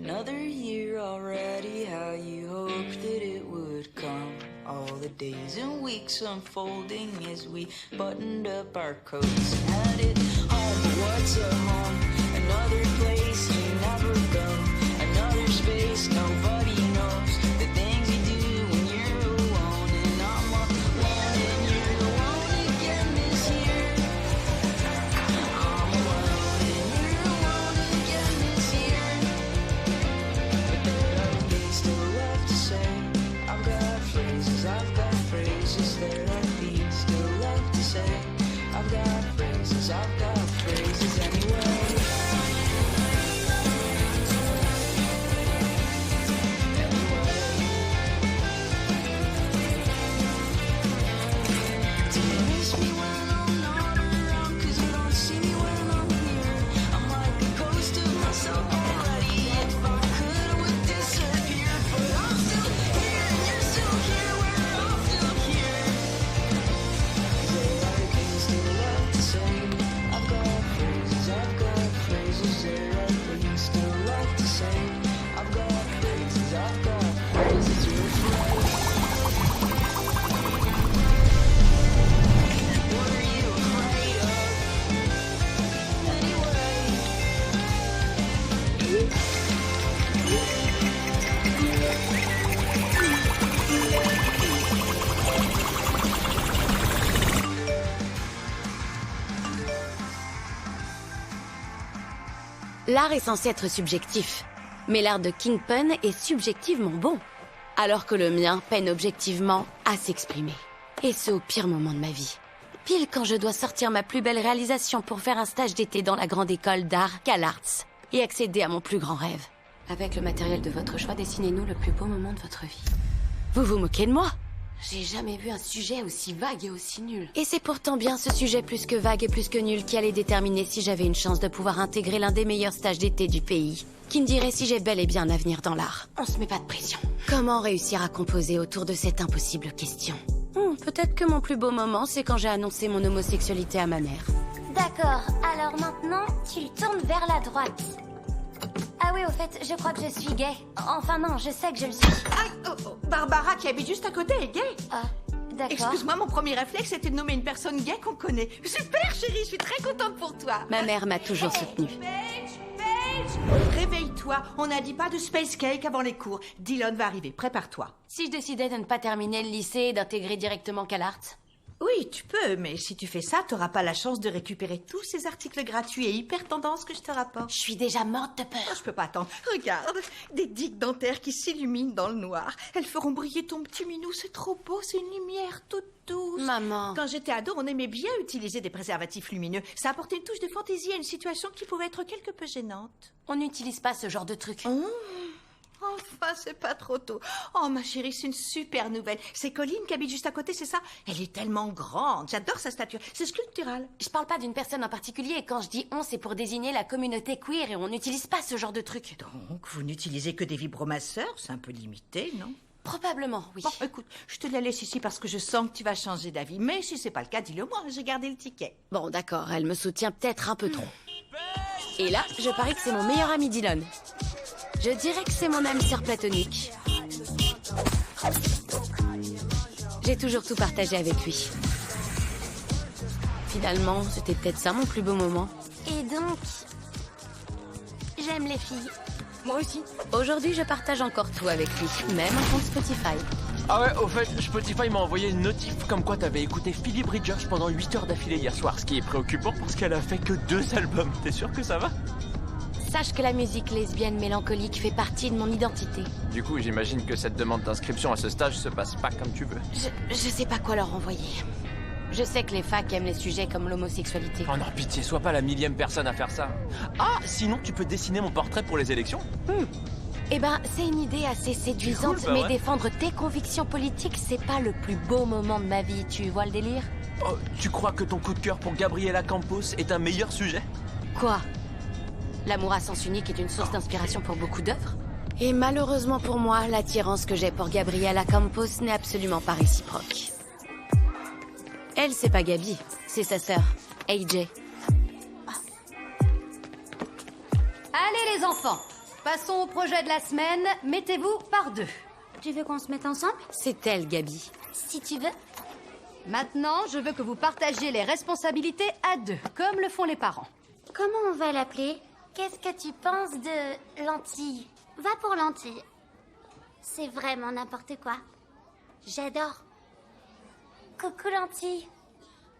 Another year already, how you hoped that it would come. All the days and weeks unfolding as we buttoned up our coats and had it home. But what's a home? Another place you never go. Another space nobody knows. The things you do when you're alone. And I'm alone and you're alone again this year. I'm alone and you're alone again this year. But there are things still left to say. I've got phrases, there are things still left to say. I've got phrases anyway. Do you miss me when I'm not around? 'Cause you don't see me when I'm here. I'm like a ghost of myself already. If I could, I would disappear. But I'm still here and you're still here. We're all still here. There are things still left to say. I've got phrases, there are things still left to say. I've got phrases, you're afraid. What are you afraid of? L'art est censé être subjectif, mais l'art de Kingpin est subjectivement bon, alors que le mien peine objectivement à s'exprimer. Et ce au pire moment de ma vie. Pile quand je dois sortir ma plus belle réalisation pour faire un stage d'été dans la grande école d'art CalArts et accéder à mon plus grand rêve. Avec le matériel de votre choix, dessinez-nous le plus beau moment de votre vie. Vous vous moquez de moi? J'ai jamais vu un sujet aussi vague et aussi nul. Et c'est pourtant bien ce sujet plus que vague et plus que nul qui allait déterminer si j'avais une chance de pouvoir intégrer l'un des meilleurs stages d'été du pays. Qui me dirait si j'ai bel et bien un avenir dans l'art. On se met pas de pression. Comment réussir à composer autour de cette impossible question? Peut-être que mon plus beau moment, c'est quand j'ai annoncé mon homosexualité à ma mère. D'accord, alors maintenant, tu tournes vers la droite. Ah oui, au fait, je crois que je suis gay. Enfin non, je sais que je le suis. Barbara, qui habite juste à côté, est gay. Ah, d'accord. Excuse-moi, mon premier réflexe était de nommer une personne gay qu'on connaît. Super, chérie, je suis très contente pour toi. Ma mère m'a toujours soutenue. Paige, réveille-toi. On n'a dit pas de space cake avant les cours. Dylan va arriver, prépare-toi. Si je décidais de ne pas terminer le lycée et d'intégrer directement CalArts? Oui, tu peux, mais si tu fais ça, t'auras pas la chance de récupérer tous ces articles gratuits et hyper tendances que je te rapporte. Je suis déjà morte de peur. Oh, je peux pas attendre. Regarde, des digues dentaires qui s'illuminent dans le noir. Elles feront briller ton petit minou, c'est trop beau, c'est une lumière toute douce. Maman. Quand j'étais ado, on aimait bien utiliser des préservatifs lumineux. Ça apportait une touche de fantaisie à une situation qui pouvait être quelque peu gênante. On n'utilise pas ce genre de truc. Enfin, c'est pas trop tôt. Oh, ma chérie, c'est une super nouvelle. C'est Colline qui habite juste à côté, c'est ça? Elle est tellement grande. J'adore sa stature. C'est sculptural. Je parle pas d'une personne en particulier. Quand je dis on, c'est pour désigner la communauté queer et on n'utilise pas ce genre de truc. Donc, vous n'utilisez que des vibromasseurs? C'est un peu limité, non? Probablement, oui. Bon, écoute, je te la laisse ici parce que je sens que tu vas changer d'avis. Mais si c'est pas le cas, dis-le moi, j'ai gardé le ticket. Bon, d'accord, elle me soutient peut-être un peu trop. Et là, je parie que c'est mon meilleur ami Dylan. Je dirais que c'est mon âme sœur platonique. J'ai toujours tout partagé avec lui. Finalement, c'était peut-être ça mon plus beau moment. Et donc, j'aime les filles. Moi aussi. Aujourd'hui, je partage encore tout avec lui, même un compte Spotify. Ah ouais, au fait, Spotify m'a envoyé une notif comme quoi t'avais écouté Phoebe Bridgers pendant 8 heures d'affilée hier soir, ce qui est préoccupant parce qu'elle a fait que 2 albums. T'es sûr que ça va? Sache que la musique lesbienne mélancolique fait partie de mon identité. Du coup, j'imagine que cette demande d'inscription à ce stage se passe pas comme tu veux. Je sais pas quoi leur envoyer. Je sais que les facs aiment les sujets comme l'homosexualité. Oh non, pitié, sois pas la 1000e personne à faire ça. Ah, sinon tu peux dessiner mon portrait pour les élections? Eh ben, c'est une idée assez séduisante, cool, bah mais ouais. défendre tes convictions politiques, c'est pas le plus beau moment de ma vie, tu vois le délire? Oh, tu crois que ton coup de cœur pour Gabriela Campos est un meilleur sujet? Quoi? L'amour à sens unique est une source d'inspiration pour beaucoup d'œuvres. Et malheureusement pour moi, l'attirance que j'ai pour Gabriela Campos n'est absolument pas réciproque. Elle, c'est pas Gabi, c'est sa sœur, AJ. Allez les enfants, Passons au projet de la semaine. Mettez-vous par deux. Tu veux qu'on se mette ensemble? C'est elle, Gabi. Si tu veux. Maintenant, je veux que vous partagiez les responsabilités à deux, comme le font les parents. Comment on va l'appeler? Qu'est-ce que tu penses de Lentille? Va pour Lentille. C'est vraiment n'importe quoi. J'adore. Coucou Lentille.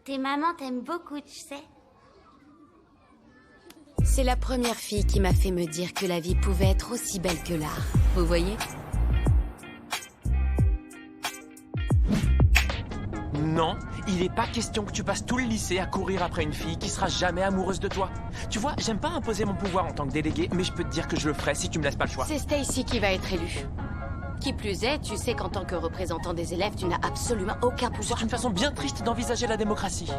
Tes mamans t'aiment beaucoup, tu sais. C'est la première fille qui m'a fait me dire que la vie pouvait être aussi belle que l'art. Vous voyez? Non, il est pas question que tu passes tout le lycée à courir après une fille qui sera jamais amoureuse de toi. Tu vois, j'aime pas imposer mon pouvoir en tant que délégué, mais je peux te dire que je le ferai si tu me laisses pas le choix. C'est Stacy qui va être élue. Qui plus est, tu sais qu'en tant que représentant des élèves, tu n'as absolument aucun pouvoir. C'est une façon bien triste d'envisager la démocratie.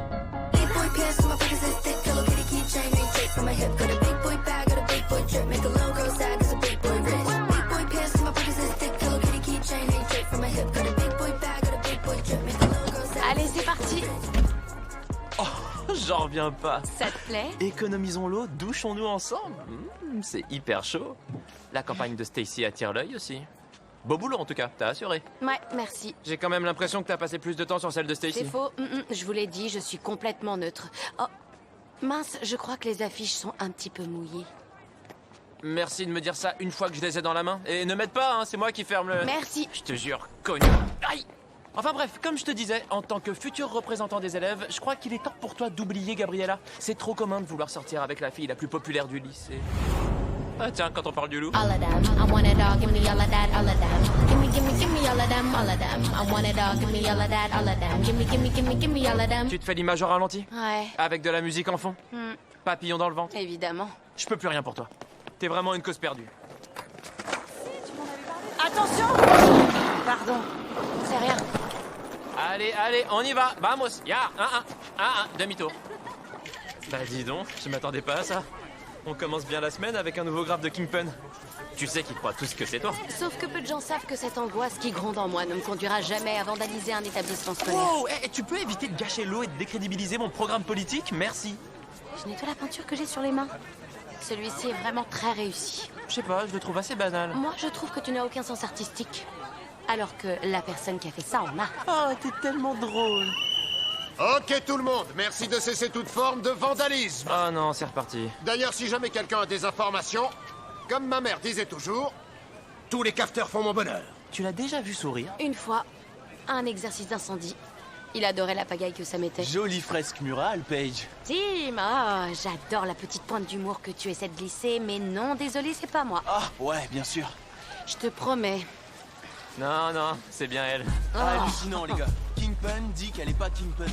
Allez, c'est parti. J'en reviens pas. Ça te plaît? Économisons l'eau, douchons-nous ensemble. C'est hyper chaud. La campagne de Stacy attire l'œil aussi. Beau boulot en tout cas, t'as assuré. Ouais, merci. J'ai quand même l'impression que t'as passé plus de temps sur celle de Stacy. C'est faux. Je vous l'ai dit, je suis complètement neutre. Oh, mince, je crois que les affiches sont un petit peu mouillées. Merci de me dire ça une fois que je les ai dans la main. Et ne m'aide pas, hein, c'est moi qui ferme le... Merci. Je te jure, connu. Aïe! Enfin bref, comme je te disais, en tant que futur représentant des élèves, je crois qu'il est temps pour toi d'oublier Gabriella. C'est trop commun de vouloir sortir avec la fille la plus populaire du lycée. Ah tiens, quand on parle du loup... All of them, I want it all, give me all of that, all of them. Give me all of them, all of them. I want it all, give me all of that, all of them. Give me all of them. Tu te fais l'image au ralenti? Ouais, Avec de la musique en fond? Papillon dans le ventre? évidemment. Je peux plus rien pour toi. T'es vraiment une cause perdue. Attention! Pardon, c'est rien. Allez, allez, on y va. Vamos. Ya, demi-tour. Bah dis donc, je m'attendais pas à ça. On commence bien la semaine avec un nouveau graphe de Kingpin. Tu sais qu'ils croient tous que c'est toi. Sauf que peu de gens savent que cette angoisse qui gronde en moi ne me conduira jamais à vandaliser un établissement scolaire. Wow, tu peux éviter de gâcher l'eau et de décrédibiliser mon programme politique? Merci. Je nettoie la peinture que j'ai sur les mains. Celui-ci est vraiment très réussi. Je sais pas, je le trouve assez banal. Moi, je trouve que tu n'as aucun sens artistique. Alors que la personne qui a fait ça en a. Oh, t'es tellement drôle. Ok tout le monde, merci de cesser toute forme de vandalisme. Oh non, c'est reparti. D'ailleurs, si jamais quelqu'un a des informations, comme ma mère disait toujours, tous les cafeteurs font mon bonheur. Tu l'as déjà vu sourire? Une fois, à un exercice d'incendie. Il adorait la pagaille que ça mettait. Jolie fresque murale, Paige. Tim, oh, j'adore la petite pointe d'humour que tu essaies de glisser, mais non, désolé, c'est pas moi. Ah, ouais, bien sûr. Je te promets. Non, non, c'est bien elle. Ah, hallucinant, les gars. Kingpin dit qu'elle est pas Kingpin.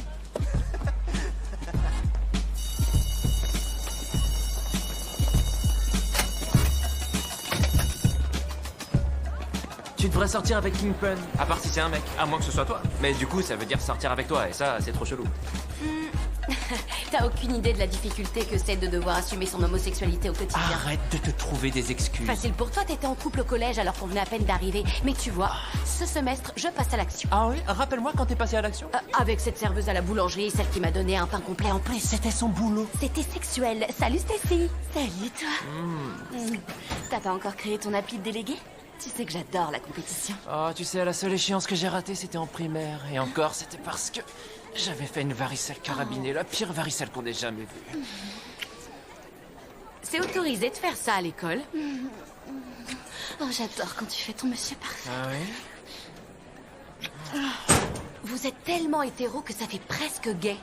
Tu devrais sortir avec Kingpin, à part si c'est un mec, à moins que ce soit toi. Mais du coup, ça veut dire sortir avec toi, et ça, c'est trop chelou. T'as aucune idée de la difficulté que c'est de devoir assumer son homosexualité au quotidien. Arrête de te trouver des excuses. Facile pour toi, t'étais en couple au collège alors qu'on venait à peine d'arriver. Mais tu vois, ce semestre, je passe à l'action. Ah oui? Rappelle-moi quand t'es passé à l'action. Avec cette serveuse à la boulangerie, celle qui m'a donné un pain complet en plus. C'était son boulot. C'était sexuel. Salut Stacy. Salut toi. T'as pas encore créé ton appli de délégué? Tu sais que j'adore la compétition. Oh, tu sais, la seule échéance que j'ai ratée, c'était en primaire. Et encore, c'était parce que j'avais fait une varicelle carabinée, la pire varicelle qu'on ait jamais vue. C'est autorisé de faire ça à l'école. Oh, j'adore quand tu fais ton monsieur parfait. Ah oui? Vous êtes tellement hétéro que ça fait presque gay.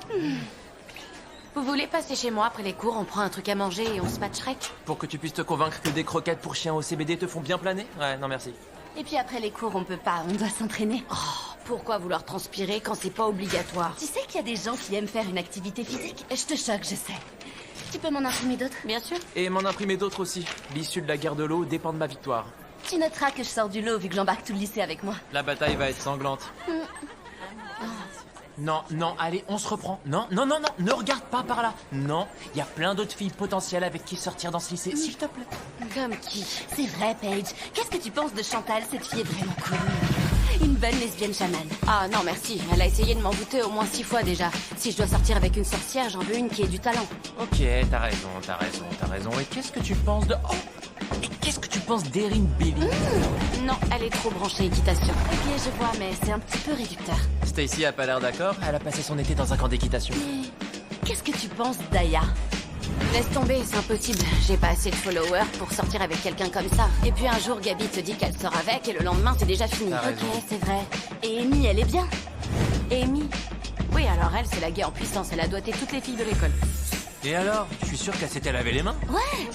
Vous voulez passer chez moi après les cours, on prend un truc à manger et on se match Shrek? Pour que tu puisses te convaincre que des croquettes pour chiens au CBD te font bien planer? Ouais, non merci. Et puis après les cours, on peut pas, on doit s'entraîner. Oh, pourquoi vouloir transpirer quand c'est pas obligatoire? Tu sais qu'il y a des gens qui aiment faire une activité physique? Je te choque, je sais. Tu peux m'en imprimer d'autres? Bien sûr. Et m'en imprimer d'autres aussi. L'issue de la guerre de l'eau dépend de ma victoire. Tu noteras que je sors du lot vu que j'embarque tout le lycée avec moi. La bataille va être sanglante. Non, non, allez, on se reprend. Non, non, non, non, ne regarde pas par là. Non, il y a plein d'autres filles potentielles avec qui sortir dans ce lycée, s'il te plaît. Comme qui? C'est vrai, Paige. Qu'est-ce que tu penses de Chantal? Cette fille est vraiment cool. Une bonne lesbienne chamane. Ah non, merci. Elle a essayé de m'en goûter au moins 6 fois déjà. Si je dois sortir avec une sorcière, j'en veux une qui ait du talent. Ok, t'as raison, t'as raison, t'as raison. Et qu'est-ce que tu penses de... Oh! Et qu'est-ce que tu penses penses d'Erin Billy? Non, elle est trop branchée équitation. Ok, je vois, mais c'est un petit peu réducteur. Stacy a pas l'air d'accord, elle a passé son été dans un camp d'équitation. Mais qu'est-ce que tu penses d'Aya? Laisse tomber, c'est impossible. J'ai pas assez de followers pour sortir avec quelqu'un comme ça. Et puis un jour, Gabi te dit qu'elle sort avec et le lendemain, c'est déjà fini. T'as Ok, raison. c'est vrai. Et Amy, elle est bien. Amy? Oui, alors elle, c'est la guerre en puissance. Elle a doigté toutes les filles de l'école. Et alors? Je suis sûr qu'elle s'était lavé les mains. Ouais!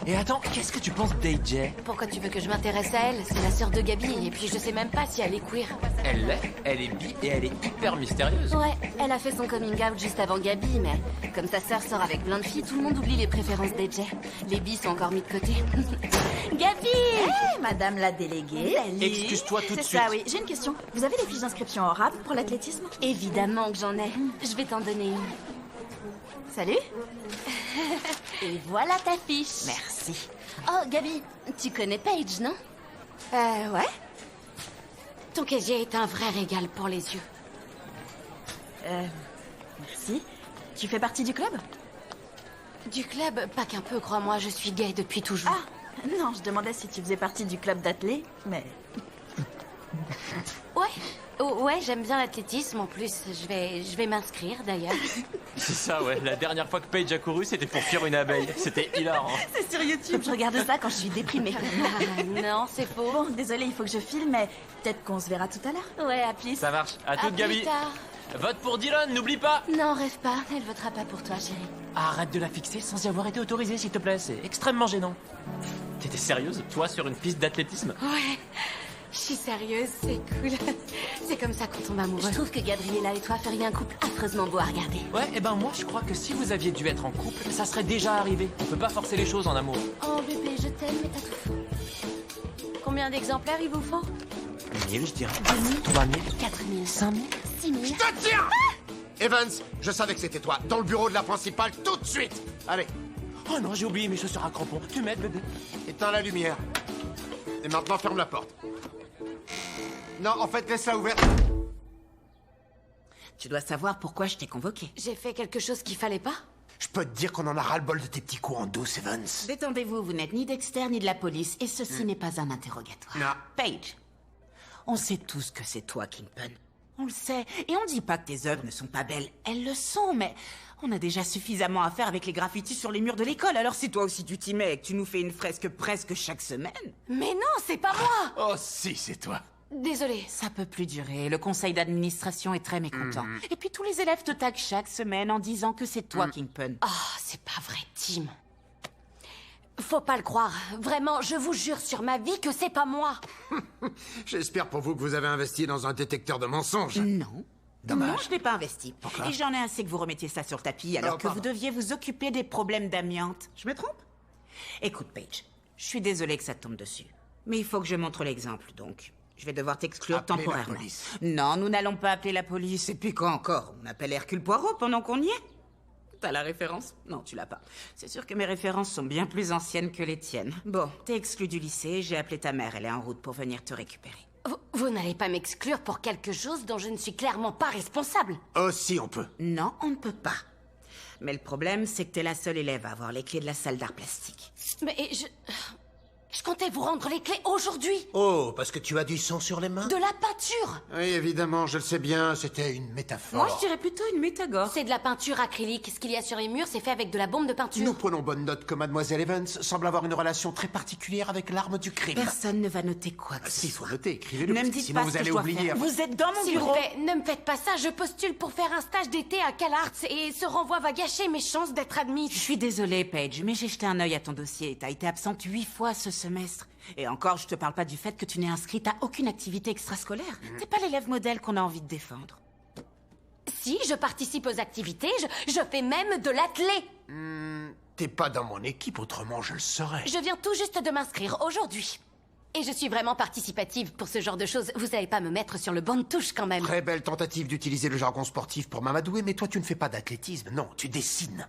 Et attends, qu'est-ce que tu penses d'AJ? Pourquoi tu veux que je m'intéresse à elle? C'est la sœur de Gabi. Et puis je sais même pas si elle est queer. Elle l'est, elle est bi et elle est hyper mystérieuse. Ouais, elle a fait son coming out juste avant Gabi, mais comme sa sœur sort avec plein de filles, tout le monde oublie les préférences d'AJ. Les bis sont encore mis de côté. Gabi! Hey, madame la déléguée. Excuse-toi tout de C'est suite. ça, oui. J'ai une question. Vous avez des fiches d'inscription horables pour l'athlétisme? Évidemment que j'en ai. Je vais t'en donner une. Salut. Et voilà ta fiche. Merci. Oh, Gabi, tu connais Paige, non? Ouais. Ton casier est un vrai régal pour les yeux. Merci. Tu fais partie du club? Du club, pas qu'un peu, crois-moi, je suis gay depuis toujours. Ah, non, je demandais si tu faisais partie du club d'athlé, mais... Ouais. Oh, ouais, j'aime bien l'athlétisme, en plus, je vais m'inscrire, d'ailleurs. C'est ça, ouais. La dernière fois que Paige a couru, c'était pour fuir une abeille. C'était hilarant. C'est sur YouTube, je regarde ça quand je suis déprimée. Ah, non, c'est faux. Bon, désolé, il faut que je file, mais peut-être qu'on se verra tout à l'heure. Ouais, à plus. Ça marche. À toute, plus Gabi. tard. Vote pour Dylan, n'oublie pas. Non, rêve pas, elle votera pas pour toi, chérie. Arrête de la fixer sans y avoir été autorisé, s'il te plaît. C'est extrêmement gênant. T'étais sérieuse, toi, sur une piste d'athlétisme? Ouais, je suis sérieuse, c'est cool. C'est comme ça qu'on tombe amoureux. Je trouve que Gabriella et toi feriez un couple affreusement beau à regarder. Ouais, et ben moi, je crois que si vous aviez dû être en couple, ça serait déjà arrivé. On peut pas forcer les choses en amour. Oh bébé, je t'aime, mais t'as tout faux. Combien d'exemplaires il vous faut? 1000, je dirais. 2000, 3000, 4000, 5000. 6000. Te tiens Evans, je savais que c'était toi. Dans le bureau de la principale, tout de suite. Allez, Oh non, j'ai oublié mes chaussures à crampons. Tu m'aides, bébé? éteins la lumière. Et maintenant, ferme la porte. Non, en fait, laisse-la ouverte. Tu dois savoir pourquoi je t'ai convoqué. J'ai fait quelque chose qu'il fallait pas? Je peux te dire qu'on en a ras-le-bol de tes petits coups en douce, Evans. Détendez-vous, vous n'êtes ni Dexter ni de la police, et ceci n'est pas un interrogatoire. Non. Paige, on sait tous que c'est toi, Kingpin. On le sait, et on dit pas que tes œuvres ne sont pas belles. Elles le sont, mais on a déjà suffisamment à faire avec les graffitis sur les murs de l'école. Alors si toi aussi tu t'y mets et que tu nous fais une fresque presque chaque semaine... Mais non, c'est pas moi! Oh, si, c'est toi. Désolée. Ça peut plus durer, le conseil d'administration est très mécontent. Et puis tous les élèves te taguent chaque semaine en disant que c'est toi, Kingpin. Ah, c'est pas vrai, Tim. Faut pas le croire. Vraiment, je vous jure sur ma vie que c'est pas moi. J'espère pour vous que vous avez investi dans un détecteur de mensonges. Non. Dommage. Non, je n'ai pas investi. Pourquoi? Et j'en ai assez que vous remettiez ça sur le tapis alors que pardon. vous deviez vous occuper des problèmes d'amiante. Je me trompe? Écoute, Paige, je suis désolée que ça te tombe dessus. Mais il faut que je montre l'exemple, donc. Je vais devoir t'exclure Appelez la temporairement. police. Non, nous n'allons pas appeler la police. Et puis quoi encore? On appelle Hercule Poirot pendant qu'on y est? T'as la référence? Non, tu l'as pas. C'est sûr que mes références sont bien plus anciennes que les tiennes. Bon, t'es exclu du lycée, j'ai appelé ta mère, elle est en route pour venir te récupérer. Vous n'allez pas m'exclure pour quelque chose dont je ne suis clairement pas responsable. Oh, si, on peut. Non, on ne peut pas. Mais le problème, c'est que t'es la seule élève à avoir les clés de la salle d'art plastique. Mais je comptais vous rendre les clés aujourd'hui. Oh, parce que tu as du sang sur les mains? De la peinture. Oui, évidemment, je le sais bien, c'était une métaphore. Moi, je dirais plutôt une métagore. C'est de la peinture acrylique. Ce qu'il y a sur les murs, c'est fait avec de la bombe de peinture. Nous prenons bonne note que Mademoiselle Evans semble avoir une relation très particulière avec l'arme du crime. Personne ne va noter quoi que ce Si, faut soit. noter, écrivez-le, Ne parce me que dites sinon pas vous ce que allez je dois oublier. faire. Vous êtes dans mon S'il vous bureau. plaît, ne me faites pas ça. Je postule pour faire un stage d'été à CalArts et ce renvoi va gâcher mes chances d'être admise. Je suis désolée, Paige, mais j'ai jeté un œil à ton dossier. T'as été absente 8 fois ce semestre. Et encore, je te parle pas du fait que tu n'es inscrite à aucune activité extrascolaire. T'es pas l'élève modèle qu'on a envie de défendre. Si, je participe aux activités, je fais même de l'athlé. T'es pas dans mon équipe, autrement je le saurais. Je viens tout juste de m'inscrire aujourd'hui. Et je suis vraiment participative pour ce genre de choses. Vous allez pas me mettre sur le banc de touche quand même. Très belle tentative d'utiliser le jargon sportif pour m'amadouer, mais toi tu ne fais pas d'athlétisme, non, tu dessines.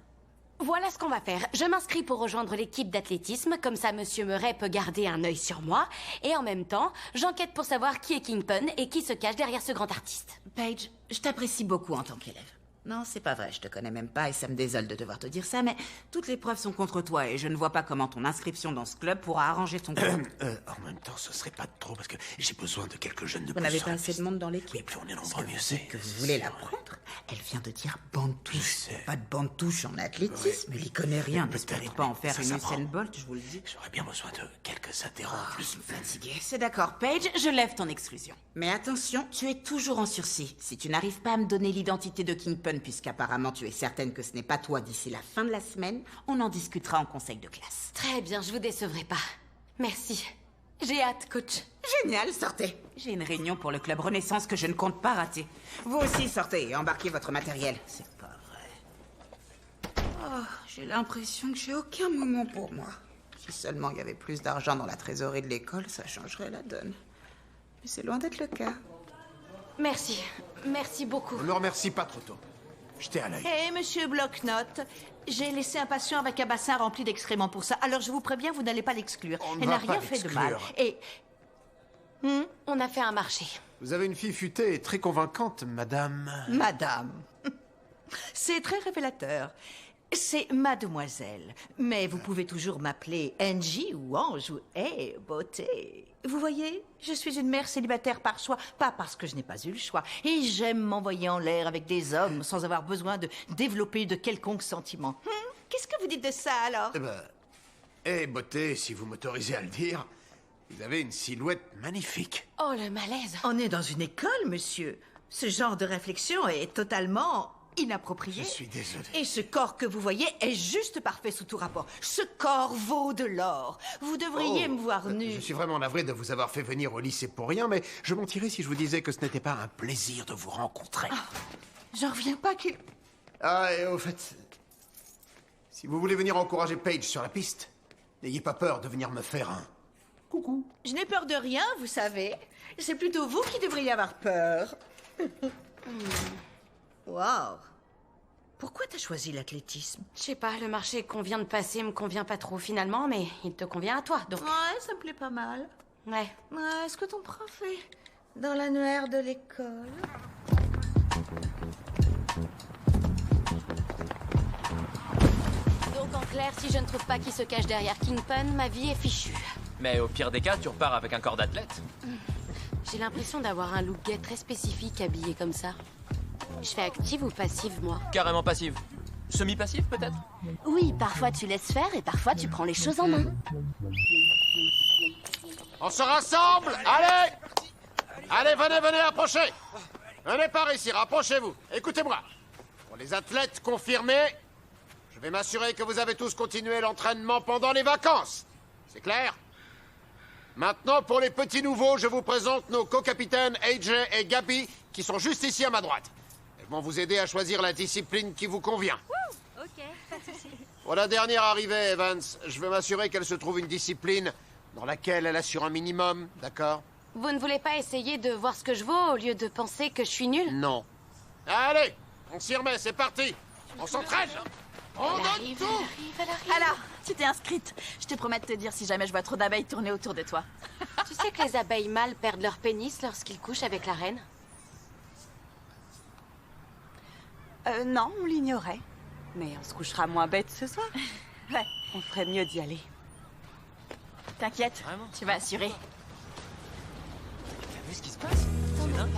Voilà ce qu'on va faire. Je m'inscris pour rejoindre l'équipe d'athlétisme, comme ça Monsieur Murray peut garder un œil sur moi. Et en même temps, j'enquête pour savoir qui est Kingpin et qui se cache derrière ce grand artiste. Paige, je t'apprécie beaucoup en tant qu'élève. Non, c'est pas vrai, je te connais même pas et ça me désole de devoir te dire ça, mais toutes les preuves sont contre toi et je ne vois pas comment ton inscription dans ce club pourra arranger ton compte. En même temps, ce serait pas trop parce que j'ai besoin de quelques jeunes de Vous plus. n'avez pas assez de monde dans l'équipe. Mais plus on est nombreux, mieux c'est. Que vous voulez la prendre? Elle vient de dire bande-touche. Pas de bande-touche en athlétisme, il y connaît rien. N'espérez pas en faire une Usain Bolt, je vous le dis. J'aurais bien besoin de quelques adhérents plus. Fatigué. C'est d'accord, Paige, je lève ton exclusion. Mais attention, tu es toujours en sursis. Si tu n'arrives pas à me donner l'identité de Kingpin, puisqu'apparemment tu es certaine que ce n'est pas toi d'ici la fin de la semaine, on en discutera en conseil de classe. Très bien, je vous décevrai pas. Merci. J'ai hâte, coach. Génial, sortez. J'ai une réunion pour le club Renaissance que je ne compte pas rater. Vous aussi, sortez et embarquez votre matériel. C'est pas vrai. Oh, j'ai l'impression que j'ai aucun moment pour moi. Si seulement il y avait plus d'argent dans la trésorerie de l'école, ça changerait la donne. Mais c'est loin d'être le cas. Merci. Merci beaucoup. Ne me remercie pas trop tôt. Jetez à l'œil. Hé, monsieur Bloc-Notes, j'ai laissé un patient avec un bassin rempli d'excréments pour ça. Alors je vous préviens, vous n'allez pas l'exclure. Elle n'a rien fait de mal. Et... On a fait un marché. Vous avez une fille futée et très convaincante, madame. Madame. C'est très révélateur. C'est mademoiselle. Mais vous pouvez toujours m'appeler Angie ou Ange ou Hey, beauté. Vous voyez, je suis une mère célibataire par choix, pas parce que je n'ai pas eu le choix. Et j'aime m'envoyer en l'air avec des hommes sans avoir besoin de développer de quelconque sentiment. Qu'est-ce que vous dites de ça, alors? Beauté, si vous m'autorisez à le dire, vous avez une silhouette magnifique. Oh, le malaise. On est dans une école, monsieur. Ce genre de réflexion est totalement inapproprié. Je suis désolé. Et ce corps que vous voyez est juste parfait sous tout rapport. Ce corps vaut de l'or. Vous devriez me voir nu. Je suis vraiment navré de vous avoir fait venir au lycée pour rien, mais je mentirais si je vous disais que ce n'était pas un plaisir de vous rencontrer. J'en reviens pas qu'il... Ah, et au fait, si vous voulez venir encourager Paige sur la piste, n'ayez pas peur de venir me faire un coucou. Je n'ai peur de rien, vous savez. C'est plutôt vous qui devriez avoir peur. Waouh. Pourquoi t'as choisi l'athlétisme? Je sais pas, le marché qu'on vient de passer me convient pas trop finalement, mais il te convient à toi, donc... Ouais, ça me plaît pas mal. Ouais. Ouais, est-ce que ton prof est dans l'annuaire de l'école? Donc en clair, si je ne trouve pas qui se cache derrière Kingpin, ma vie est fichue. Mais au pire des cas, tu repars avec un corps d'athlète. J'ai l'impression d'avoir un look gay très spécifique habillé comme ça. Je fais active ou passive, moi? Carrément passive. Semi-passive, peut-être? Oui, parfois tu laisses faire et parfois tu prends les choses en main. On se rassemble. Allez. Allez, venez, approchez. Venez par ici, rapprochez-vous. Écoutez-moi. Pour les athlètes confirmés, je vais m'assurer que vous avez tous continué l'entraînement pendant les vacances. C'est clair? Maintenant, pour les petits nouveaux, je vous présente nos co-capitaines AJ et Gabi, qui sont juste ici à ma droite. Elles vont vous aider à choisir la discipline qui vous convient. Ok, pas de souci. Pour la dernière arrivée, Evans, je veux m'assurer qu'elle se trouve une discipline dans laquelle elle assure un minimum, d'accord? Vous ne voulez pas essayer de voir ce que je vaux au lieu de penser que je suis nulle? Non. Allez, on s'y remet, c'est parti. On s'entraîne. On donne tout. Alors, tu t'es inscrite. Je te promets de te dire si jamais je vois trop d'abeilles tourner autour de toi. Tu sais que les abeilles mâles perdent leur pénis lorsqu'ils couchent avec la reine? Non, on l'ignorait. Mais on se couchera moins bête ce soir. Ouais, on ferait mieux d'y aller. T'inquiète, tu vas assurer. T'as vu ce qui se passe? C'est dingue.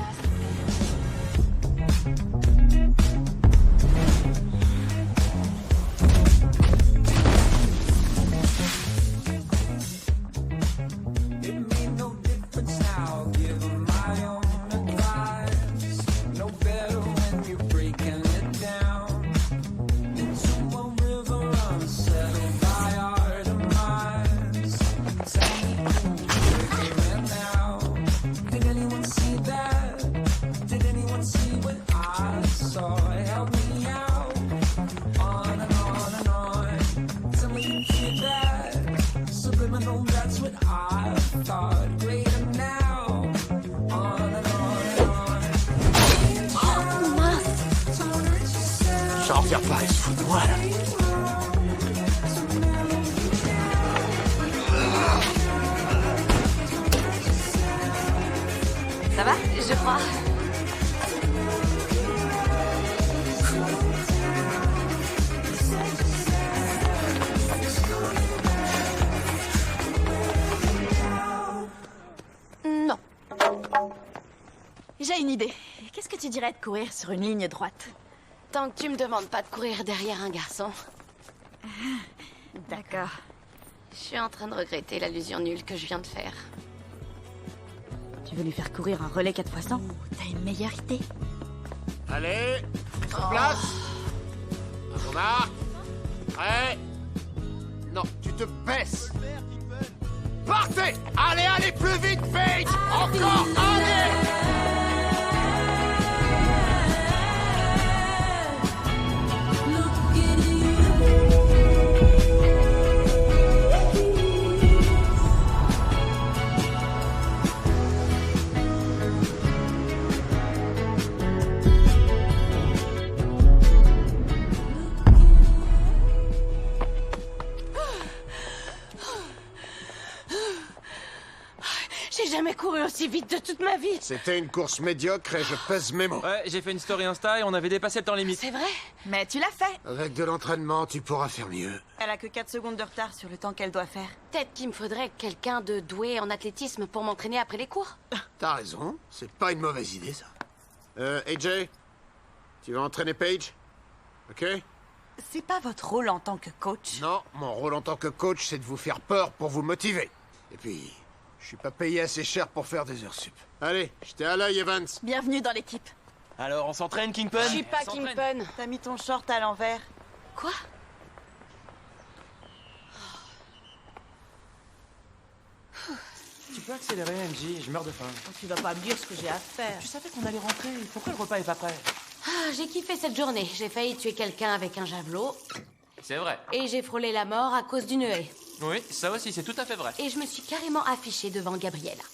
J'en reviens pas, il se fout de moi là. Ça va? Je crois. J'ai une idée. Qu'est-ce que tu dirais de courir sur une ligne droite? Tant que tu me demandes pas de courir derrière un garçon. D'accord. Je suis en train de regretter l'allusion nulle que je viens de faire. Tu veux lui faire courir un relais 4x100? T'as une meilleure idée? Allez, sur place. Omar, prêt? Non, tu te baisses. Partez! Allez, allez, plus vite, Paige! Encore, allez! J'ai jamais couru aussi vite de toute ma vie. C'était une course médiocre et je pèse mes mots. Ouais, j'ai fait une story Insta et on avait dépassé le temps limite. C'est vrai? Mais tu l'as fait. Avec de l'entraînement, tu pourras faire mieux. Elle a que 4 secondes de retard sur le temps qu'elle doit faire. Peut-être qu'il me faudrait quelqu'un de doué en athlétisme pour m'entraîner après les cours. T'as raison, c'est pas une mauvaise idée, ça. AJ, tu vas entraîner Paige? Ok? C'est pas votre rôle en tant que coach. Non, mon rôle en tant que coach, c'est de vous faire peur pour vous motiver. Et puis, je suis pas payé assez cher pour faire des heures sup. Allez, j'étais à l'œil, Evans. Bienvenue dans l'équipe. Alors, on s'entraîne, Kingpin? Je suis pas Kingpin. T'as mis ton short à l'envers. Quoi? Tu peux accélérer, MJ, je meurs de faim. Tu vas pas me dire ce que j'ai à faire. Tu savais qu'on allait rentrer, pourquoi le repas est pas prêt? Ah, j'ai kiffé cette journée. J'ai failli tuer quelqu'un avec un javelot. C'est vrai. Et j'ai frôlé la mort à cause d'une haie. Oui, ça aussi, c'est tout à fait vrai. Et je me suis carrément affichée devant Gabriella.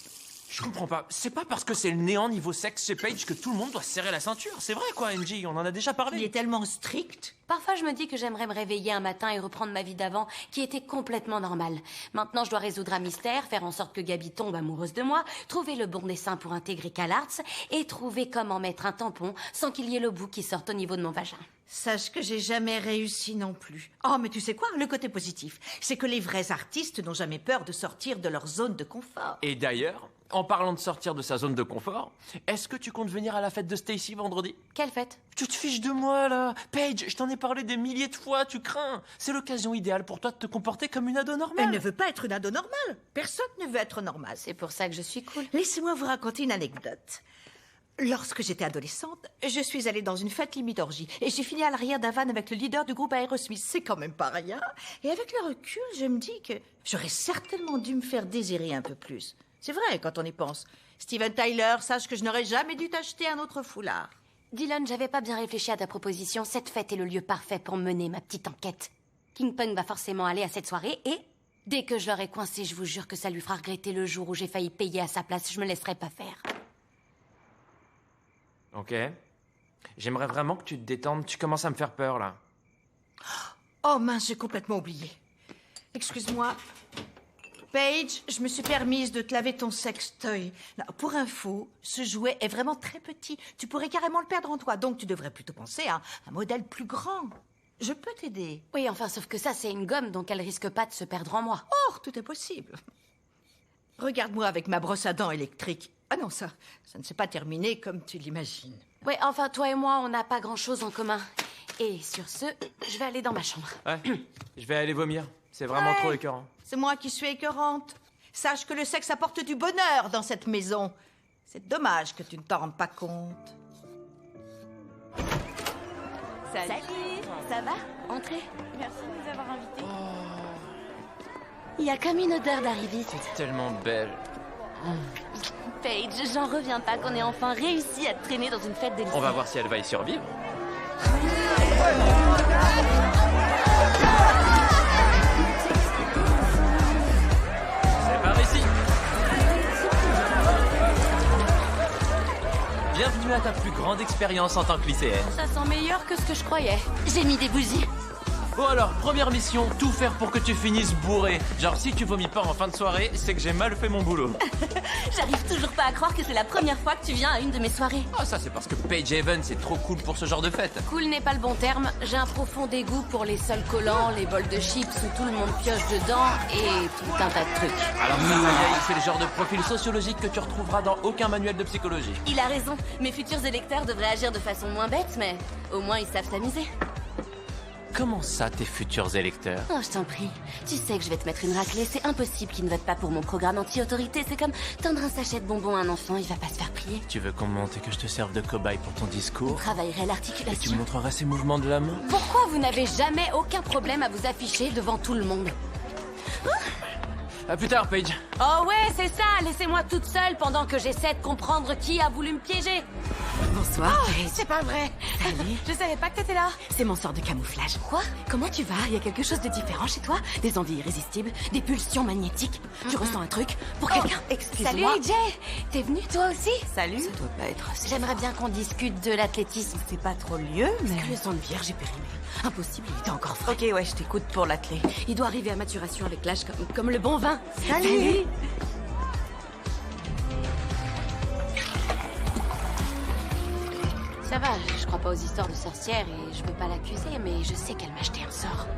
Je comprends pas. C'est pas parce que c'est le néant niveau sexe chez Paige que tout le monde doit se serrer la ceinture. C'est vrai, quoi, NJ, on en a déjà parlé. Il est tellement strict. Parfois, je me dis que j'aimerais me réveiller un matin et reprendre ma vie d'avant, qui était complètement normale. Maintenant, je dois résoudre un mystère, faire en sorte que Gabi tombe amoureuse de moi, trouver le bon dessin pour intégrer CalArts et trouver comment mettre un tampon sans qu'il y ait le bout qui sorte au niveau de mon vagin. Sache que j'ai jamais réussi non plus. Oh, mais tu sais quoi? Le côté positif, c'est que les vrais artistes n'ont jamais peur de sortir de leur zone de confort. Et d'ailleurs, en parlant de sortir de sa zone de confort, est-ce que tu comptes venir à la fête de Stacy vendredi? Quelle fête? Tu te fiches de moi, là. Paige, je t'en ai parlé des milliers de fois, tu crains. C'est l'occasion idéale pour toi de te comporter comme une ado normale. Elle ne veut pas être une ado normale. Personne ne veut être normal. C'est pour ça que je suis cool. Laissez-moi vous raconter une anecdote. Lorsque j'étais adolescente, je suis allée dans une fête limite orgie et j'ai fini à l'arrière d'un van avec le leader du groupe Aerosmith. C'est quand même pas rien. Et avec le recul, je me dis que j'aurais certainement dû me faire désirer un peu plus. C'est vrai quand on y pense. Steven Tyler, sache que je n'aurais jamais dû t'acheter un autre foulard. Dylan, j'avais pas bien réfléchi à ta proposition. Cette fête est le lieu parfait pour mener ma petite enquête. Kingpin va forcément aller à cette soirée et dès que je l'aurai coincé, je vous jure que ça lui fera regretter le jour où j'ai failli payer à sa place. Je me laisserai pas faire. Ok. J'aimerais vraiment que tu te détendes. Tu commences à me faire peur, là. Oh mince, j'ai complètement oublié. Excuse-moi. Paige, je me suis permise de te laver ton sextoy. Non, pour info, ce jouet est vraiment très petit. Tu pourrais carrément le perdre en toi, donc tu devrais plutôt penser à un modèle plus grand. Je peux t'aider. Oui, enfin, sauf que ça, c'est une gomme, donc elle risque pas de se perdre en moi. Oh, tout est possible. Regarde-moi avec ma brosse à dents électrique. Ah non, ça ne s'est pas terminé comme tu l'imagines. Oui, enfin, toi et moi, on n'a pas grand-chose en commun. Et sur ce, je vais aller dans ma chambre. Ouais, je vais aller vomir. C'est vraiment trop écœurant. C'est moi qui suis écœurante. Sache que le sexe apporte du bonheur dans cette maison. C'est dommage que tu ne t'en rendes pas compte. Salut. Ça va? Entrez. Merci de nous avoir invités. Il y a comme une odeur d'arriviste. T'es tellement belle. Paige, j'en reviens pas qu'on ait enfin réussi à te traîner dans une fête de lycée. On va voir si elle va y survivre. C'est par ici. Bienvenue à ta plus grande expérience en tant que lycéenne. Ça sent meilleur que ce que je croyais. J'ai mis des bougies. Bon alors, première mission, tout faire pour que tu finisses bourré. Genre, si tu vomis pas en fin de soirée, c'est que j'ai mal fait mon boulot. J'arrive toujours pas à croire que c'est la première fois que tu viens à une de mes soirées. Ah, ça c'est parce que Paige Haven, c'est trop cool pour ce genre de fête. Cool n'est pas le bon terme. J'ai un profond dégoût pour les sols collants, les bols de chips où tout le monde pioche dedans et tout un tas de trucs. Alors ça, ma vieille, c'est le genre de profil sociologique que tu retrouveras dans aucun manuel de psychologie. Il a raison, mes futurs électeurs devraient agir de façon moins bête, mais au moins ils savent s'amuser. Comment ça, tes futurs électeurs? Oh, je t'en prie. Tu sais que je vais te mettre une raclée, c'est impossible qu'ils ne votent pas pour mon programme anti-autorité. C'est comme tendre un sachet de bonbons à un enfant, il va pas se faire prier. Tu veux qu'on monte et que je te serve de cobaye pour ton discours? Je travaillerai Et l'articulation. tu me montreras ces mouvements de la main? Pourquoi vous n'avez jamais aucun problème à vous afficher devant tout le monde? À plus tard, Paige. Oh ouais, c'est ça. Laissez-moi toute seule pendant que j'essaie de comprendre qui a voulu me piéger. Bonsoir. Oh, c'est pas vrai. Salut. Je savais pas que t'étais là. C'est mon sort de camouflage. Quoi? Comment tu vas? Il y a quelque chose de différent chez toi? Des envies irrésistibles? Des pulsions magnétiques? Tu ressens un truc pour quelqu'un? Excuse-moi. Salut AJ. T'es venue toi aussi? Salut. Ça doit pas être assez. J'aimerais bien qu'on discute de l'athlétisme. C'est pas trop le lieu, mais... Est-ce que le sang de vierge est périmé? Impossible, il était encore frais. Ok, ouais, je t'écoute pour l'athlé. Il doit arriver à maturation avec l'âge comme le bon vin. Salut. Ça va, je crois pas aux histoires de sorcières et je veux pas l'accuser, mais je sais qu'elle m'a jeté un sort.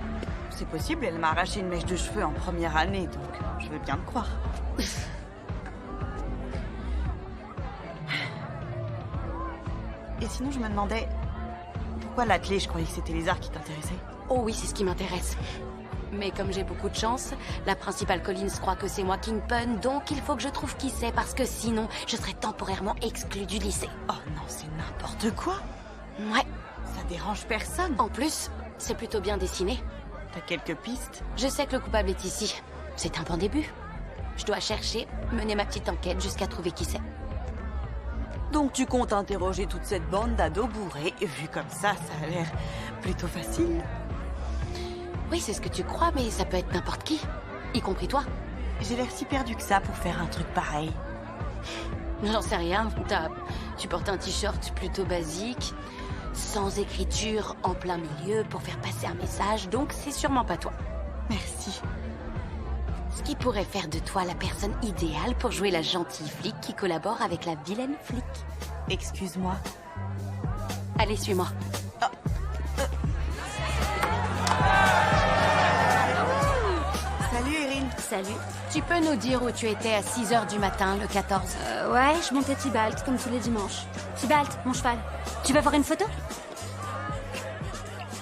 C'est possible, elle m'a arraché une mèche de cheveux en première année, donc je veux bien te croire. Et sinon, je me demandais... Pourquoi l'athlé? Je croyais que c'était les arts qui t'intéressaient. Oh oui, c'est ce qui m'intéresse. Mais comme j'ai beaucoup de chance, la principale Collins croit que c'est moi Kingpin, donc il faut que je trouve qui c'est, parce que sinon, je serai temporairement exclue du lycée. Oh non, c'est n'importe quoi. Ouais. Ça dérange personne. En plus, c'est plutôt bien dessiné. T'as quelques pistes? Je sais que le coupable est ici. C'est un bon début. Je dois chercher, mener ma petite enquête jusqu'à trouver qui c'est. Donc tu comptes interroger toute cette bande d'ados bourrés. Vu comme ça a l'air plutôt facile. Oui, c'est ce que tu crois, mais ça peut être n'importe qui. Y compris toi. J'ai l'air si perdu que ça pour faire un truc pareil. J'en sais rien. Tu portes un t-shirt plutôt basique, sans écriture, en plein milieu, pour faire passer un message, donc c'est sûrement pas toi. Merci. Ce qui pourrait faire de toi la personne idéale pour jouer la gentille flic qui collabore avec la vilaine flic. Excuse-moi. Allez, suis-moi. Salut, Erin. Salut. Tu peux nous dire où tu étais à 6h du matin, le 14? Ouais, je montais Tibalt, comme tous les dimanches. Tibalt, mon cheval. Tu veux voir une photo?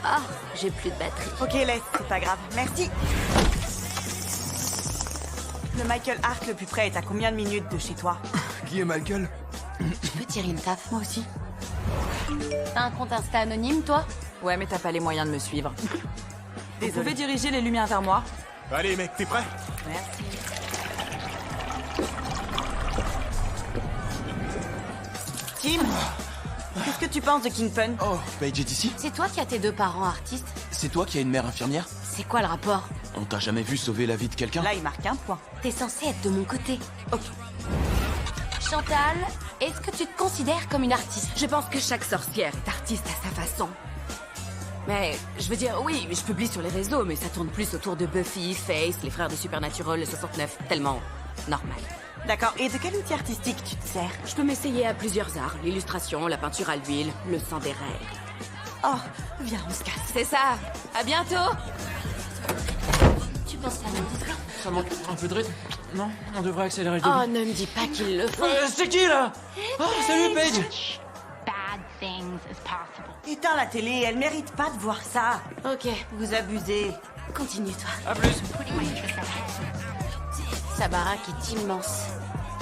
Ah, j'ai plus de batterie. Ok, laisse, c'est pas grave. Merci. Le Michael Hart le plus près est à combien de minutes de chez toi? Qui est Michael? Je peux tirer une taf? Moi aussi. T'as un compte Insta anonyme, toi? Ouais, mais t'as pas les moyens de me suivre. Vous pouvez diriger les lumières vers moi? Allez, mec, t'es prêt? Merci. Tim, qu'est-ce que tu penses de Kingpin? Oh, Paige est ici? C'est toi qui as tes deux parents artistes? C'est toi qui as une mère infirmière? C'est quoi le rapport? On t'a jamais vu sauver la vie de quelqu'un? Là, il marque un point. T'es censé être de mon côté. Ok. Chantal, est-ce que tu te considères comme une artiste? Je pense que chaque sorcière est artiste à sa façon. Mais, je veux dire, oui, je publie sur les réseaux, mais ça tourne plus autour de Buffy, Faith, les frères de Supernatural, le 69, tellement normal. D'accord, et de quel outil artistique tu te sers? Je peux m'essayer à plusieurs arts, l'illustration, la peinture à l'huile, le sang des règles. Oh, viens, on se casse. C'est ça. À bientôt. Tu penses la même chose? Ça manque un peu de rythme. Non, on devrait accélérer le Oh, début. ne me dis pas qu'il le faut. C'est qui, là? Oh, salut, Paige. Bad things is possible. Éteins la télé, elle mérite pas de voir ça. Ok, Vous abusez. continue-toi. À plus. Sa baraque est immense.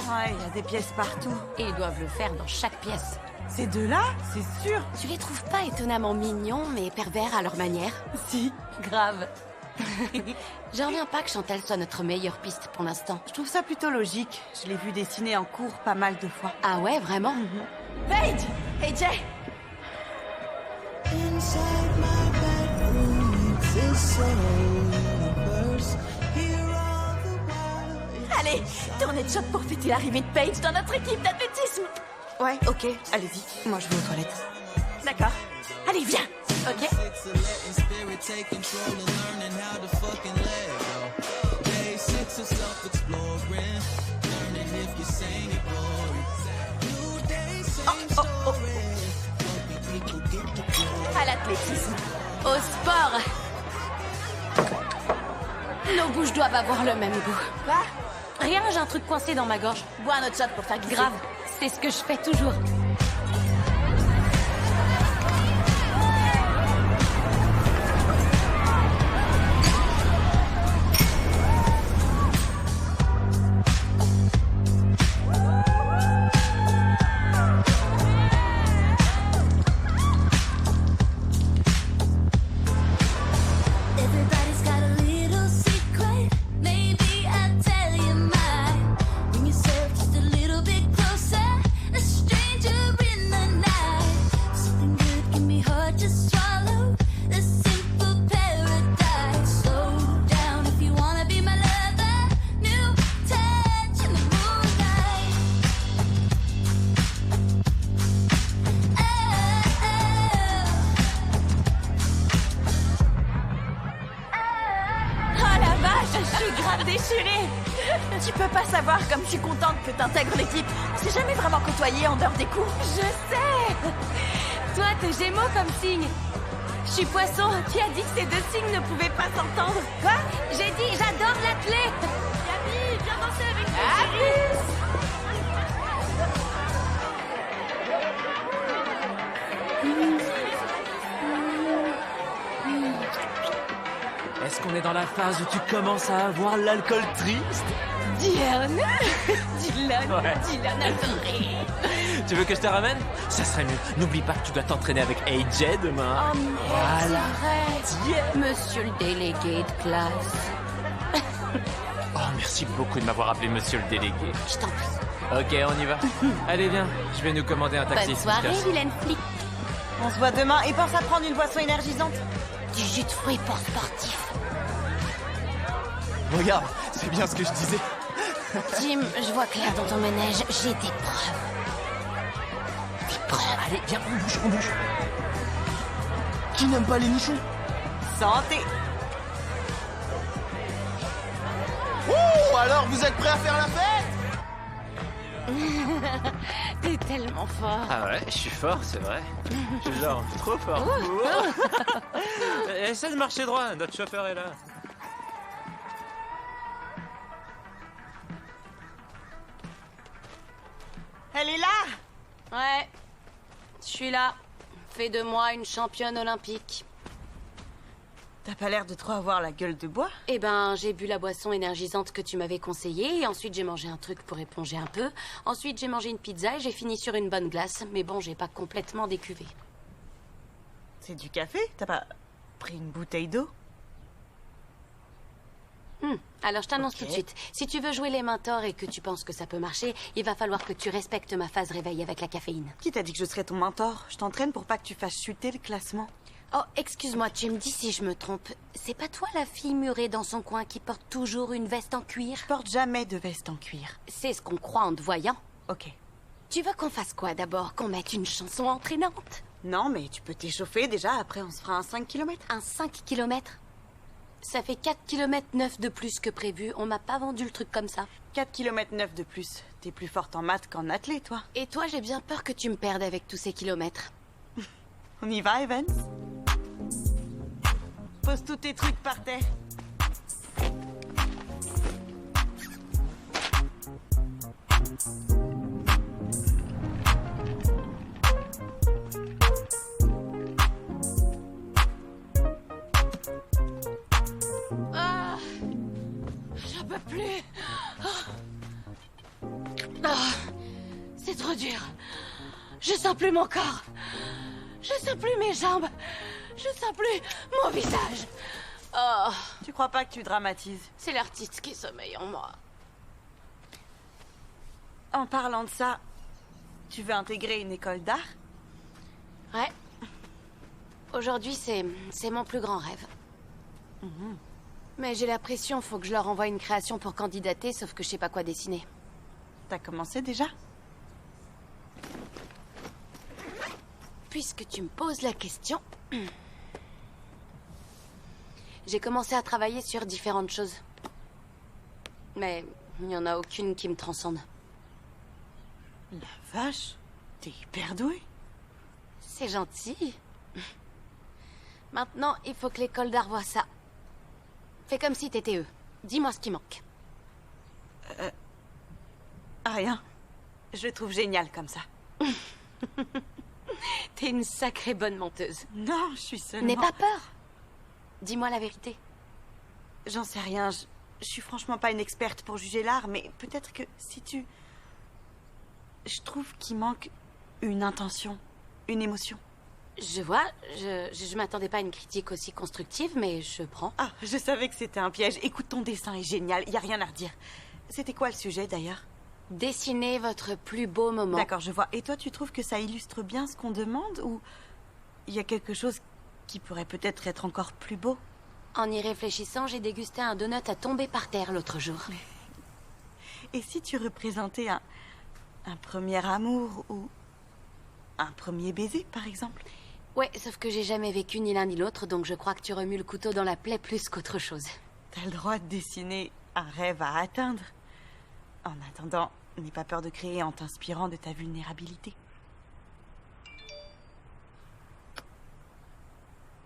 Ouais, il y a des pièces partout. Et ils doivent le faire dans chaque pièce. Ces deux-là, c'est sûr. Tu les trouves pas étonnamment mignons, mais pervers à leur manière? Si. Grave. J'en reviens pas que Chantal soit notre meilleure piste pour l'instant. Je trouve ça plutôt logique. Je l'ai vu dessiner en cours pas mal de fois. Ah ouais, vraiment? Paige! Hey Jay! Allez, tournée de choc pour fêter l'arrivée de Paige dans notre équipe d'athlétisme. Ouais, ok, allez-y. Moi, je vais aux toilettes. D'accord. Allez, viens. Ok. À l'athlétisme. Au sport. Nos bouches doivent avoir le même goût. Quoi? Rien, j'ai un truc coincé dans ma gorge. Bois un autre shot pour faire glisser. Grave, c'est ce que je fais toujours. Everybody's got a little secret. Maybe I'll tell you mine. Bring yourself just a little bit closer. A stranger in the night. Something good can be hard to swallow. A simple paradise. Slow down if you wanna be my lover. New touch in the moonlight. Oh la vache, je suis grave déchirée. Tu peux pas savoir comme je suis contente que t'intègres l'équipe. On s'est jamais vraiment côtoyé en dehors des cours. Je sais. Toi, t'es Gémeaux comme signe. Je suis Poisson. Qui a dit que ces deux signes ne pouvaient pas s'entendre? Quoi? J'ai dit, j'adore l'athlé. Gabi, viens danser avec moi. Est-ce qu'on est dans la phase où tu commences à avoir l'alcool triste? Dylan. Ouais. Dylan adoré. Tu veux que je te ramène? Ça serait mieux. N'oublie pas que tu dois t'entraîner avec AJ demain. Oh merde, Voilà. c'est vrai. Monsieur le délégué de classe. Oh, merci beaucoup de m'avoir appelé monsieur le délégué. Je t'en prie. Ok, on y va. Allez, viens. Je vais nous commander un taxi. Bonne soirée, vilaine flic. On se voit demain et pense à prendre une boisson énergisante. Du jus de fruits pour sportif. Regarde, c'est bien ce que je disais. Jim, je vois clair dans ton manège. J'ai des preuves. Des preuves. Allez, viens, on bouge, on bouge. Qui n'aime pas les nichons? Santé. Oh, alors vous êtes prêts à faire la fête? T'es tellement fort. Ah ouais, je suis fort, c'est vrai. Je suis genre trop fort. Essaie de marcher droit, notre chauffeur est là. Elle est là. Ouais, je suis là. Fais de moi une championne olympique. T'as pas l'air de trop avoir la gueule de bois. Eh ben, j'ai bu la boisson énergisante que tu m'avais conseillée, et ensuite j'ai mangé un truc pour éponger un peu. Ensuite j'ai mangé une pizza et j'ai fini sur une bonne glace. Mais bon, j'ai pas complètement décuvé. C'est du café? T'as pas pris une bouteille d'eau? Alors je t'annonce Ok. tout de suite. Si tu veux jouer les mentors et que tu penses que ça peut marcher, il va falloir que tu respectes ma phase réveil avec la caféine. Qui t'a dit que je serais ton mentor? Je t'entraîne pour pas que tu fasses chuter le classement. Oh, excuse-moi, tu me dis si je me trompe. C'est pas toi la fille murée dans son coin qui porte toujours une veste en cuir? Je porte jamais de veste en cuir. C'est ce qu'on croit en te voyant. Ok. Tu veux qu'on fasse quoi d'abord? Qu'on mette une chanson entraînante? Non, mais tu peux t'échauffer déjà, après on se fera un 5 km. Un 5 km? Ça fait 4 km 9 de plus que prévu. On m'a pas vendu le truc comme ça. 4 km 9 de plus. T'es plus forte en maths qu'en athlète, toi. Et toi, j'ai bien peur que tu me perdes avec tous ces kilomètres. On y va, Evans? Pose tous tes trucs par terre. Ah, j'en peux plus. C'est trop dur. Je sens plus mon corps. Je sens plus mes jambes. Je sens plus mon visage. Oh, Tu crois pas que tu dramatises? c'est l'artiste qui sommeille en moi. En parlant de ça, tu veux intégrer une école d'art? Ouais. Aujourd'hui, c'est mon plus grand rêve. Mais j'ai la pression, faut que je leur envoie une création pour candidater, sauf que je sais pas quoi dessiner. T'as commencé déjà? Puisque tu me poses la question, J'ai commencé à travailler sur différentes choses. Mais il n'y en a aucune qui me transcende. La vache, t'es hyper douée. C'est gentil. Maintenant, il faut que l'école d'art voie ça. Fais comme si t'étais eux. Dis-moi ce qui manque. Rien. Je le trouve génial comme ça. T'es une sacrée bonne menteuse. Non, je suis seulement... N'aie pas peur. Dis-moi la vérité. J'en sais rien. Je suis franchement pas une experte pour juger l'art, mais peut-être que si tu... Je trouve qu'il manque une intention, une émotion. Je vois, je m'attendais pas à une critique aussi constructive, mais je prends. Ah, je savais que c'était un piège. Écoute, ton dessin est génial, y a rien à redire. C'était quoi le sujet d'ailleurs? Dessinez votre plus beau moment. D'accord, je vois. Et toi, tu trouves que ça illustre bien ce qu'on demande, ou il y a quelque chose qui pourrait peut-être être encore plus beau? En y réfléchissant, j'ai dégusté un donut à tomber par terre l'autre jour. Et si tu représentais un premier amour ou un premier baiser, par exemple? Ouais, sauf que j'ai jamais vécu ni l'un ni l'autre, donc je crois que tu remues le couteau dans la plaie plus qu'autre chose. T'as le droit de dessiner un rêve à atteindre. En attendant, n'aie pas peur de créer en t'inspirant de ta vulnérabilité.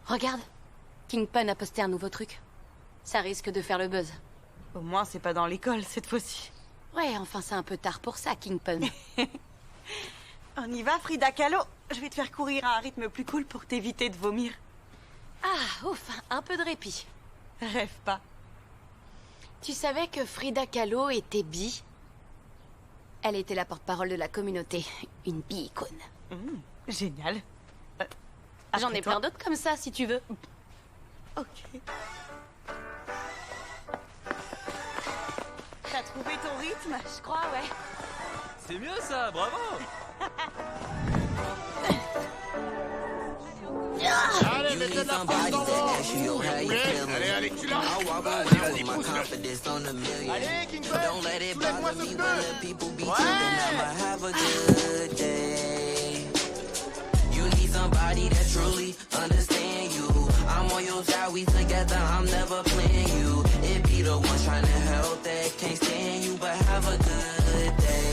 Regarde, Kingpin a posté un nouveau truc. Ça risque de faire le buzz. Au moins, c'est pas dans l'école cette fois-ci. Ouais, enfin c'est un peu tard pour ça, Kingpin. On y va, Frida Kahlo. Je vais te faire courir à un rythme plus cool pour t'éviter de vomir. Ah, ouf, un peu de répit. Rêve pas. Tu savais que Frida Kahlo était bi? Elle était la porte-parole de la communauté, une bi-icône. Génial. J'en ai plein d'autres comme ça, si tu veux. Ok. T'as trouvé ton rythme? Je crois, ouais. C'est mieux ça, bravo. Allez, mettez de la force dans vos... Allez, allez, tu l'as. Vas-y, pousse-le. Allez, Kingpin, soulève-moi ce pneu. You need somebody that truly understand you. I'm on your side, we together, I'm never playing you. It be the one trying to help that can't stand you, but have a good day.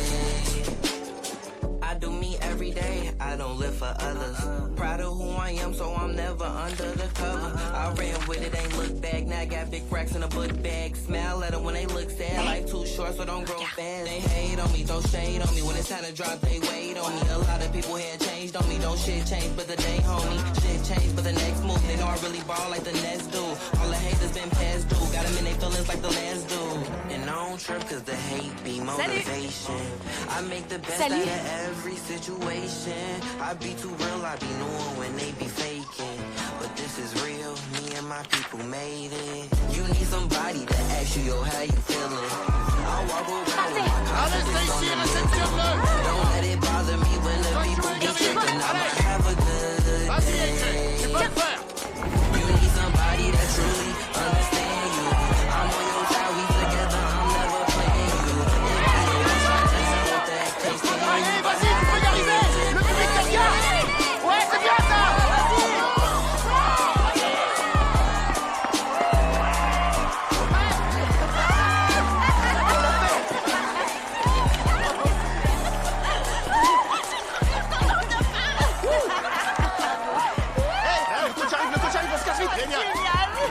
I do me every day, I don't live for others. Proud of who I am, so I'm never under the cover. I ran with it, ain't look back, now I got big racks in a book bag. Smile at them when they look sad, life too short, so don't grow fast. They hate on me, throw shade on me, when it's time to drop, they wait on me. A lot of people had changed on me, don't shit change, but the day, homie. Shit change, but the next move, they know I really ball like the Nets do. All the haters been past due, got them in their feelings like the last dude. And I don't trip cause the hate be motivation. I make the best out of every situation. I be too real, I be knowing when they be faking. But this is real, me and my people made it. You need somebody to ask you, yo, how you feeling? I walk around with my confidence on the million. Don't let it bother me when the people be tripping. I'ma have a good day. You need somebody that truly understand you. I'm on your side, we together, I'm never playing you. If you don't try to help that, can't stand you. Allez, vas-y, tu peux y arriver. Le public te regarde. Ouais, c'est bien ça.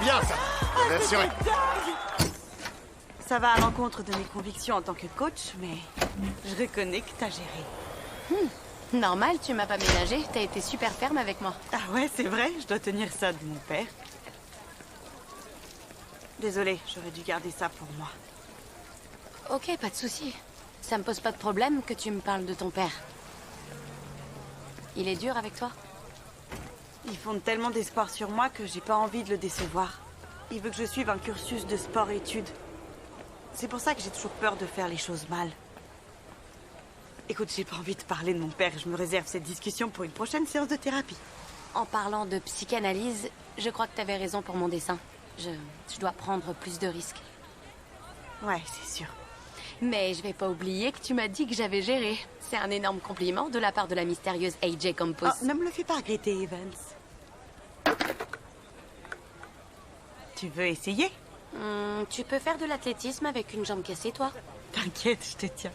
Bien ça, je vais assurer. Ça va à l'encontre de mes convictions en tant que coach, mais je reconnais que t'as géré. Normal, tu m'as pas ménagé, t'as été super ferme avec moi. Ah ouais, c'est vrai, je dois tenir ça de mon père. Désolée, j'aurais dû garder ça pour moi. Ok, pas de souci. Ça me pose pas de problème que tu me parles de ton père. Il est dur avec toi? Il fonde tellement d'espoir sur moi que j'ai pas envie de le décevoir. Il veut que je suive un cursus de sport-études. C'est pour ça que j'ai toujours peur de faire les choses mal. Écoute, j'ai pas envie de parler de mon père. Je me réserve cette discussion pour une prochaine séance de thérapie. En parlant de psychanalyse, je crois que t'avais raison pour mon dessin. Je dois prendre plus de risques. Ouais, c'est sûr. Mais je vais pas oublier que tu m'as dit que j'avais géré. C'est un énorme compliment de la part de la mystérieuse AJ Campos. Oh, ne me le fais pas regretter, Evans. Tu veux essayer? Tu peux faire de l'athlétisme avec une jambe cassée, toi? T'inquiète, je te tiens.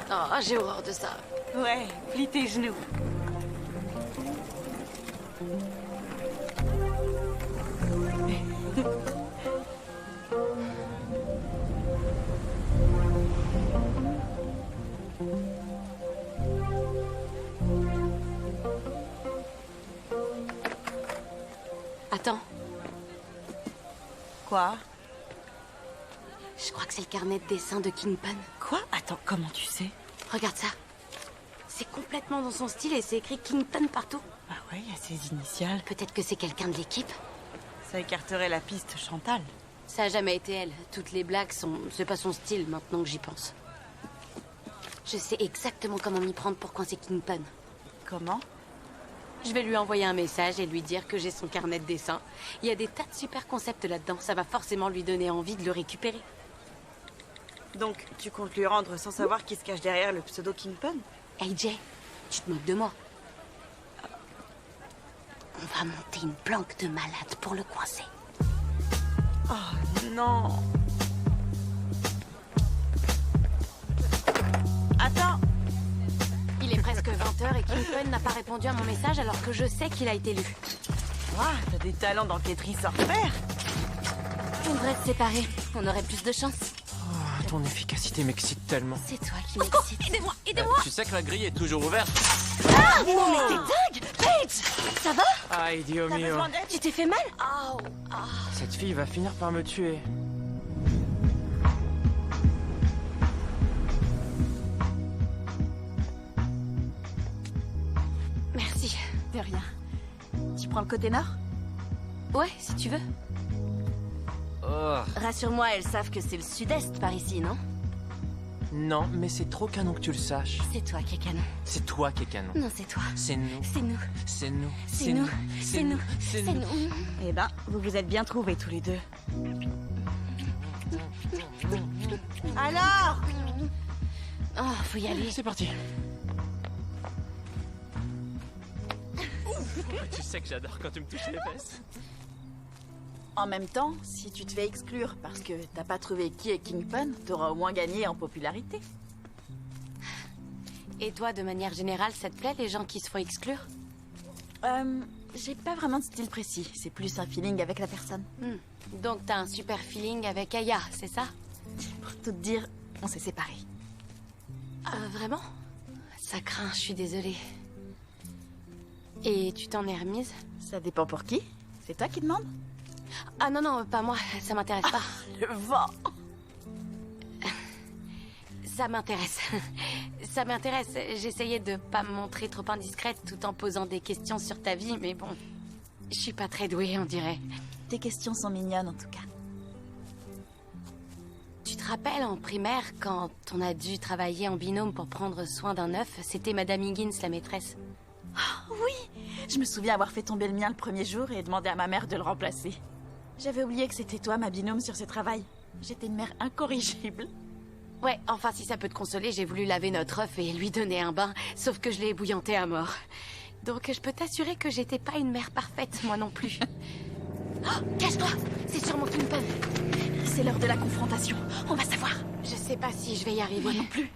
Oh, j'ai horreur de ça. Ouais, plie tes genoux. Attends, Quoi? je crois que c'est le carnet de dessin de Kingpin. Quoi? Attends, comment tu sais? Regarde ça. C'est complètement dans son style et c'est écrit Kingpin partout. Ah ouais, il y a ses initiales. Peut-être que c'est quelqu'un de l'équipe. Ça écarterait la piste Chantal. Ça a jamais été elle. Toutes les blagues sont... C'est pas son style maintenant que j'y pense. Je sais exactement comment m'y prendre pour coincer Kingpin. Comment? Je vais lui envoyer un message et lui dire que j'ai son carnet de dessin. Il y a des tas de super concepts là-dedans. Ça va forcément lui donner envie de le récupérer. Donc, tu comptes lui rendre sans savoir qui se cache derrière le pseudo Kingpin? Hey Jay, tu te moques de moi. On va monter une planque de malade pour le coincer. Oh non! Attends! Il est presque 20h et Kingpin n'a pas répondu à mon message alors que je sais qu'il a été lu. Waouh, t'as des talents d'enquêtrice hors pair! On devrait se séparer. On aurait plus de chance. Oh, ton efficacité m'excite tellement. C'est toi qui m'excite. Aidez-moi, aidez-moi! Tu sais que la grille est toujours ouverte. Ah, non mais t'es dingue! Paige! Ça va? Aïe, Dio mio. Tu t'es fait mal? Cette fille va finir par me tuer. Merci. De rien. Tu prends le côté nord? Ouais, si tu veux. Oh. Rassure-moi, elles savent que c'est le sud-est par ici, non? Non, mais c'est trop canon que tu le saches. C'est toi qui es canon. C'est toi qui es canon. Non, c'est toi. C'est nous. C'est nous. C'est nous. C'est nous. C'est nous. C'est C'est nous. nous. Eh ben, vous vous êtes bien trouvés tous les deux. Alors? Oh, faut y aller. C'est parti. Tu sais que j'adore quand tu me touches les fesses. En même temps, si tu te fais exclure parce que t'as pas trouvé qui est Kingpin, t'auras au moins gagné en popularité. Et toi, de manière générale, ça te plaît les gens qui se font exclure? J'ai pas vraiment de style précis. C'est plus un feeling avec la personne. Donc t'as un super feeling avec Aya, c'est ça? Pour tout te dire, on s'est séparés. Vraiment? Ça craint, je suis désolée. Et tu t'en es remise? Ça dépend pour qui. C'est toi qui demandes? Ah non, non, pas moi, ça m'intéresse pas. Le vent! Ça m'intéresse. Ça m'intéresse. J'essayais de pas me montrer trop indiscrète tout en posant des questions sur ta vie, mais bon... Je suis pas très douée, on dirait. Tes questions sont mignonnes, en tout cas. Tu te rappelles, en primaire, quand on a dû travailler en binôme pour prendre soin d'un œuf, c'était Madame Higgins, la maîtresse. Oh, oui! Je me souviens avoir fait tomber le mien le premier jour et demander à ma mère de le remplacer. J'avais oublié que c'était toi, ma binôme, sur ce travail. J'étais une mère incorrigible. Ouais, enfin, si ça peut te consoler, j'ai voulu laver notre œuf et lui donner un bain, sauf que je l'ai ébouillanté à mort. Donc je peux t'assurer que j'étais pas une mère parfaite, moi non plus. Oh, cache-toi! C'est sûrement Kingpin. C'est l'heure de la confrontation. On va savoir. Je sais pas si je vais y arriver. Moi non plus.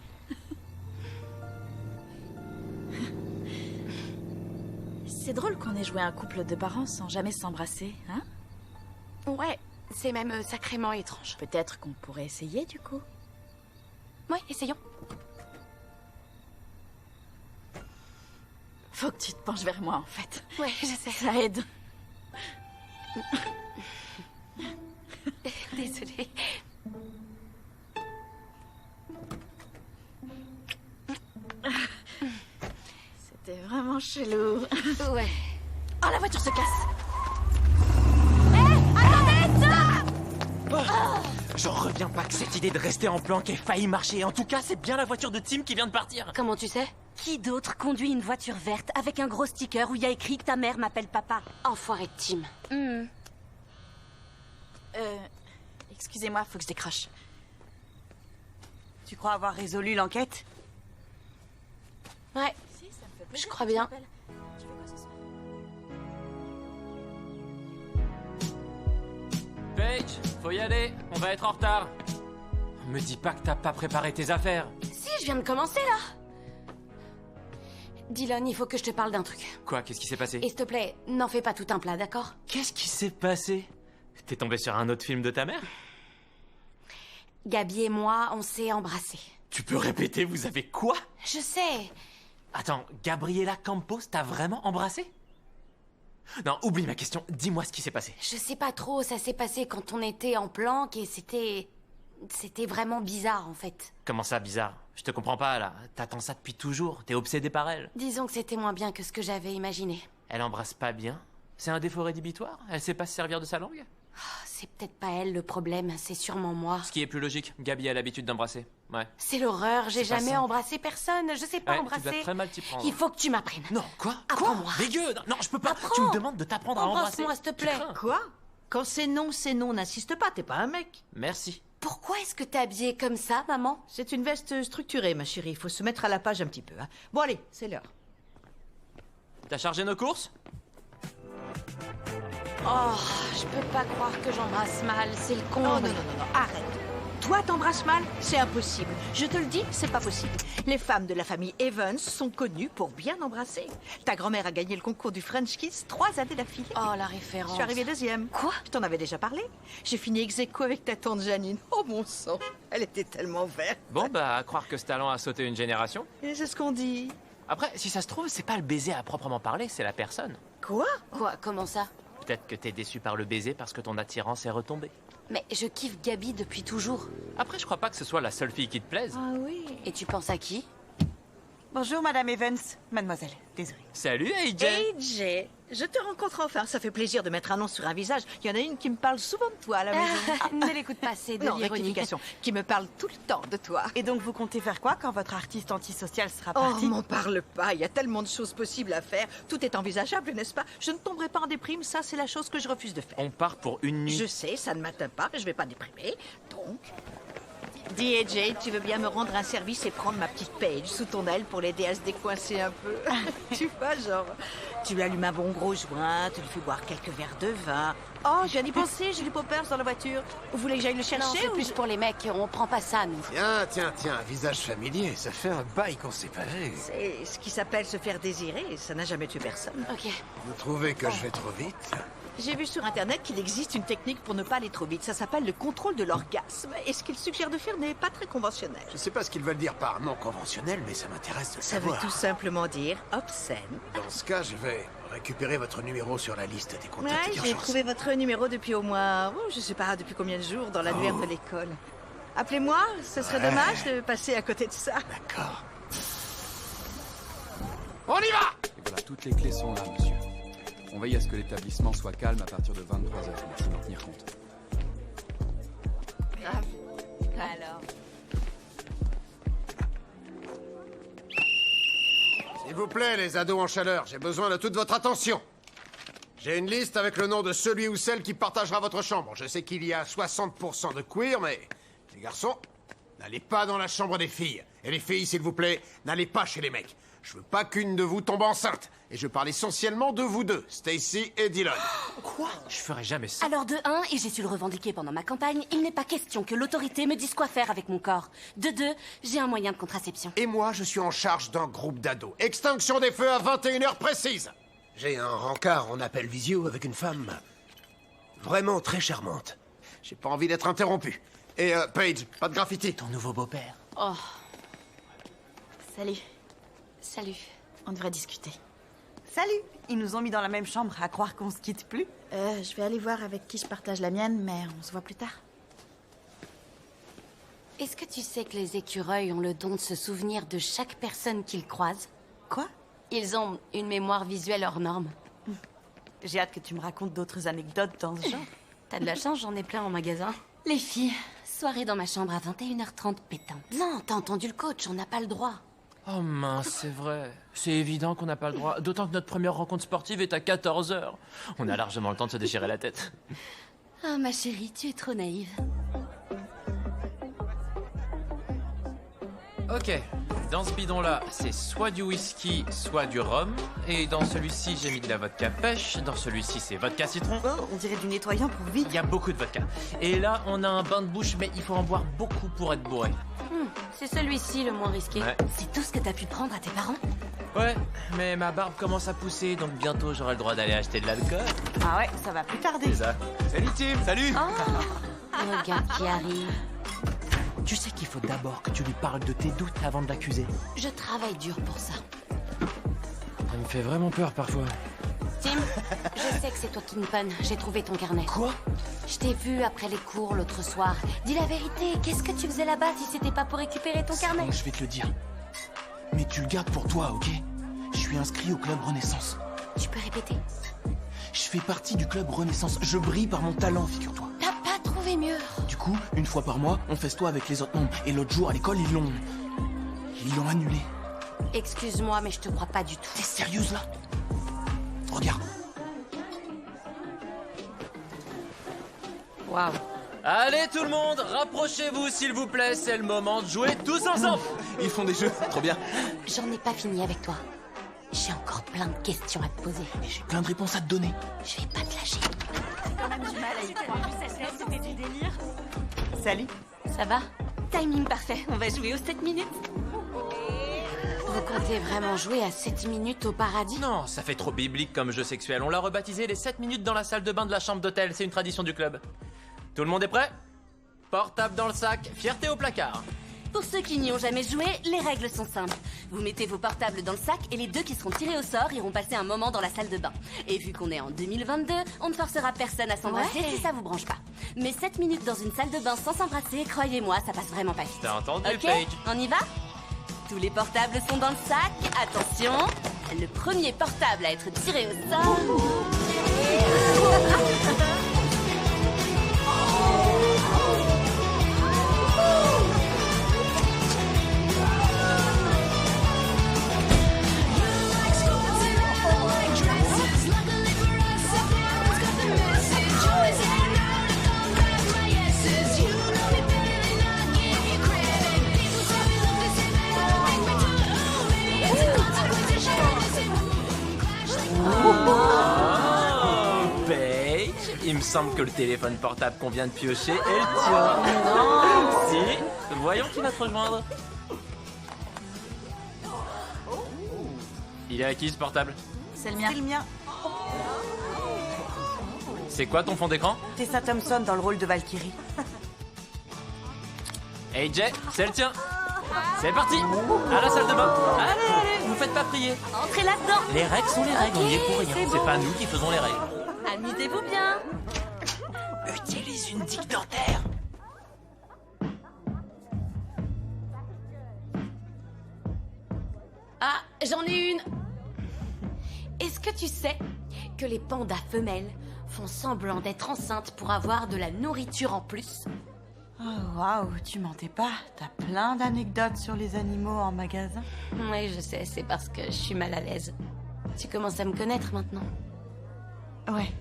C'est drôle qu'on ait joué un couple de parents sans jamais s'embrasser, hein? Ouais, c'est même sacrément étrange. Peut-être qu'on pourrait essayer, du coup. Ouais, essayons. Faut que tu te penches vers moi, en fait. Ouais, je sais. Ça aide. Désolée. C'était vraiment chelou. Ouais. Oh, la voiture se casse. J'en reviens pas que cette idée de rester en planque ait failli marcher. En tout cas, c'est bien la voiture de Tim qui vient de partir. Comment tu sais? Qui d'autre conduit une voiture verte avec un gros sticker où il y a écrit que ta mère m'appelle papa? Enfoiré de Tim. Excusez-moi, faut que je décroche. Tu crois avoir résolu l'enquête? Ouais, je crois bien. Paige, faut y aller, on va être en retard. Me dis pas que t'as pas préparé tes affaires. Si, je viens de commencer là. Dylan, il faut que je te parle d'un truc. Quoi, qu'est-ce qui s'est passé? Et s'il te plaît, n'en fais pas tout un plat, d'accord? Qu'est-ce qui s'est passé? T'es tombé sur un autre film de ta mère? Gabi et moi, on s'est embrassés. Tu peux répéter, vous avez quoi? Je sais. Attends, Gabriela Campos t'a vraiment embrassé? Non, oublie ma question, dis-moi ce qui s'est passé. Je sais pas trop, ça s'est passé quand on était en planque et c'était vraiment bizarre en fait. Comment ça, bizarre? Je te comprends pas, là. T'attends ça depuis toujours, t'es obsédé par elle. Disons que c'était moins bien que ce que j'avais imaginé. Elle embrasse pas bien? C'est un défaut rédhibitoire? Elle sait pas se servir de sa langue? C'est peut-être pas elle le problème, c'est sûrement moi. Ce qui est plus logique, Gabi a l'habitude d'embrasser. Ouais. C'est l'horreur, j'ai C'est pas jamais simple. embrassé personne, je sais pas Ouais, embrasser. tu dois très mal t'y prendre. Il faut que tu m'apprennes. Non, quoi? Apprends-moi. Dégueu! Non, je peux pas. Apprends. Tu me demandes de t'apprendre à embrasser. Embrasse-moi, s'il te plaît. Tu crains. Quoi? Quand c'est non, n'insiste pas, t'es pas un mec. Merci. Pourquoi est-ce que t'es habillée comme ça, maman? C'est une veste structurée, ma chérie, il faut se mettre à la page un petit peu. Hein. Bon allez, c'est l'heure. T'as chargé nos courses? Oh, je peux pas croire que j'embrasse mal, c'est le con. Oh non, arrête. Toi, t'embrasses mal? C'est impossible. Je te le dis, c'est pas possible. Les femmes de la famille Evans sont connues pour bien embrasser. Ta grand-mère a gagné le concours du French Kiss 3 années d'affilée. Oh, la référence. Je suis arrivée deuxième. Quoi? Je t'en avais déjà parlé. J'ai fini ex aequo avec ta tante Janine. Oh mon sang, elle était tellement verte. Bon, bah, à croire que ce talent a sauté une génération. Et c'est ce qu'on dit. Après, si ça se trouve, c'est pas le baiser à proprement parler, c'est la personne. Quoi? Quoi? Comment ça? Peut-être que t'es déçu par le baiser parce que ton attirance est retombée. Mais je kiffe Gabi depuis toujours. Après, je crois pas que ce soit la seule fille qui te plaise. Ah oui. Et tu penses à qui? Bonjour, Madame Evans. Mademoiselle, désolée. Salut, AJ! AJ, je te rencontre enfin. Ça fait plaisir de mettre un nom sur un visage. Il y en a une qui me parle souvent de toi à la maison. Ne l'écoute pas, c'est de Non, l'ironie. rectification. Qui me parle tout le temps de toi. Et donc, vous comptez faire quoi quand votre artiste antisocial sera Oh, parti? m'en parle pas. Il y a tellement de choses possibles à faire. Tout est envisageable, n'est-ce pas? Je ne tomberai pas en déprime. Ça, c'est la chose que je refuse de faire. On part pour une nuit. Je sais, ça ne m'atteint pas. Je vais pas déprimer. Donc... Dis, AJ, tu veux bien me rendre un service et prendre ma petite Paige sous ton aile pour l'aider à se décoincer un peu? Tu vois, genre, tu lui allumes un bon gros joint, tu lui fais boire quelques verres de vin. Oh, je viens d'y penser, j'ai du poppers dans la voiture. Vous voulez que j'aille le Non, chercher c'est ou... plus pour les mecs, on prend pas ça, nous. Tiens, visage familier, ça fait un bail qu'on s'est pas vu. C'est ce qui s'appelle se faire désirer, ça n'a jamais tué personne. Ok. Vous trouvez que je vais trop vite? J'ai vu sur internet qu'il existe une technique pour ne pas aller trop vite. Ça s'appelle le contrôle de l'orgasme. Et ce qu'il suggère de faire n'est pas très conventionnel. Je sais pas ce qu'ils veulent dire par non conventionnel, mais ça m'intéresse de le Ça veut savoir. tout simplement dire obscène. Dans ce cas, je vais récupérer votre numéro sur la liste des contacts Ouais, j'ai d'urgence. trouvé votre numéro depuis au moins, je sais pas, depuis combien de jours dans l'annuaire de l'école. Appelez-moi, ce serait dommage de passer à côté de ça. D'accord. On y va! Et voilà, toutes les clés sont là, monsieur. On veille à ce que l'établissement soit calme à partir de 23h. Merci d'en tenir compte. Alors. S'il vous plaît, les ados en chaleur, j'ai besoin de toute votre attention. J'ai une liste avec le nom de celui ou celle qui partagera votre chambre. Je sais qu'il y a 60% de queer, mais les garçons, n'allez pas dans la chambre des filles. Et les filles, s'il vous plaît, n'allez pas chez les mecs. Je veux pas qu'une de vous tombe enceinte. Et je parle essentiellement de vous deux, Stacy et Dylan. Quoi? Je ferais jamais ça. Alors de 1, et j'ai su le revendiquer pendant ma campagne, il n'est pas question que l'autorité me dise quoi faire avec mon corps. De 2, j'ai un moyen de contraception. Et moi, je suis en charge d'un groupe d'ados. Extinction des feux à 21h précise. J'ai un rencard en appel visio avec une femme vraiment très charmante. J'ai pas envie d'être interrompu. Et Paige, pas de graffiti. Ton nouveau beau-père. Oh, Salut. salut. On devrait discuter. Salut! Ils nous ont mis dans la même chambre, à croire qu'on se quitte plus. Je vais aller voir avec qui je partage la mienne, mais on se voit plus tard. Est-ce que tu sais que les écureuils ont le don de se souvenir de chaque personne qu'ils croisent? Quoi? Ils ont une mémoire visuelle hors norme. J'ai hâte que tu me racontes d'autres anecdotes dans ce genre. T'as de la chance, j'en ai plein en magasin. Les filles, soirée dans ma chambre à 21h30 pétante. Non, t'as entendu le coach, on n'a pas le droit. Oh mince, c'est vrai. C'est évident qu'on n'a pas le droit. D'autant que notre première rencontre sportive est à 14h. On a largement le temps de se déchirer la tête. Ah ma chérie, tu es trop naïve. Ok, dans ce bidon-là, c'est soit du whisky, soit du rhum. Et dans celui-ci, j'ai mis de la vodka pêche. Dans celui-ci, c'est vodka citron. Oh, on dirait du nettoyant pour vide. Il y a beaucoup de vodka. Et là, on a un bain de bouche, mais il faut en boire beaucoup pour être bourré. C'est celui-ci le moins risqué. Ouais. C'est tout ce que t'as pu prendre à tes parents? Ouais, mais ma barbe commence à pousser, donc bientôt j'aurai le droit d'aller acheter de l'alcool. Ah ouais, ça va plus tarder. C'est ça. Salut Tim, salut. Regarde qui arrive. Tu sais qu'il faut d'abord que tu lui parles de tes doutes avant de l'accuser. Je travaille dur pour ça. Ça me fait vraiment peur parfois. Tim, je sais que c'est toi Kingpin. J'ai trouvé ton carnet. Quoi? Je t'ai vu après les cours l'autre soir. Dis la vérité, qu'est-ce que tu faisais là-bas si c'était pas pour récupérer ton carnet? Bon, je vais te le dire. Mais tu le gardes pour toi, ok? Je suis inscrit au club Renaissance. Tu peux répéter? Je fais partie du club Renaissance. Je brille par mon talent, figure-toi. T'as pas trouvé mieux? Du coup, une fois par mois, on festoie avec les autres membres. Et l'autre jour, à l'école, ils l'ont annulé. Excuse-moi, mais je te crois pas du tout. T'es sérieuse, là? Regarde. Waouh. Allez tout le monde, rapprochez-vous s'il vous plaît, c'est le moment de jouer tous ensemble. Ils font des jeux, trop bien. J'en ai pas fini avec toi. J'ai encore plein de questions à te poser. Et j'ai plein de réponses à te donner. Je vais pas te lâcher. Quand même du mal à y croire. C'était du délire. Salut. Ça va? Timing parfait, on va jouer aux 7 minutes. Vous comptez vraiment jouer à 7 minutes au paradis? Non, ça fait trop biblique comme jeu sexuel. On l'a rebaptisé les 7 minutes dans la salle de bain de la chambre d'hôtel. C'est une tradition du club. Tout le monde est prêt? Portable dans le sac, fierté au placard. Pour ceux qui n'y ont jamais joué, les règles sont simples. Vous mettez vos portables dans le sac et les deux qui seront tirés au sort iront passer un moment dans la salle de bain. Et vu qu'on est en 2022, on ne forcera personne à s'embrasser si ça vous branche pas. Mais 7 minutes dans une salle de bain sans s'embrasser, croyez-moi, ça passe vraiment pas vite. T'as entendu, Ok, Paige? on y va? Tous les portables sont dans le sac. Attention, le premier portable à être tiré au sort. Paige, il me semble que le téléphone portable qu'on vient de piocher est le tien. Non. Si, voyons qui va te rejoindre. Il est à qui ce portable? C'est le mien. C'est le mien. C'est quoi ton fond d'écran? Tessa Thompson dans le rôle de Valkyrie. Hey Jay, c'est le tien. C'est parti. À la salle de bain. Allez, allez, vous faites pas prier. Entrez là-dedans. Les règles sont les règles, on y est pour rien. c'est C'est bon. pas nous qui faisons les règles. Amusez-vous bien. Utilise une digue dentaire. Ah, j'en ai une. Est-ce que tu sais que les pandas femelles font semblant d'être enceintes pour avoir de la nourriture en plus? Oh, waouh, tu mentais pas. T'as plein d'anecdotes sur les animaux en magasin. Oui, je sais, c'est parce que je suis mal à l'aise. Tu commences à me connaître maintenant. Ouais,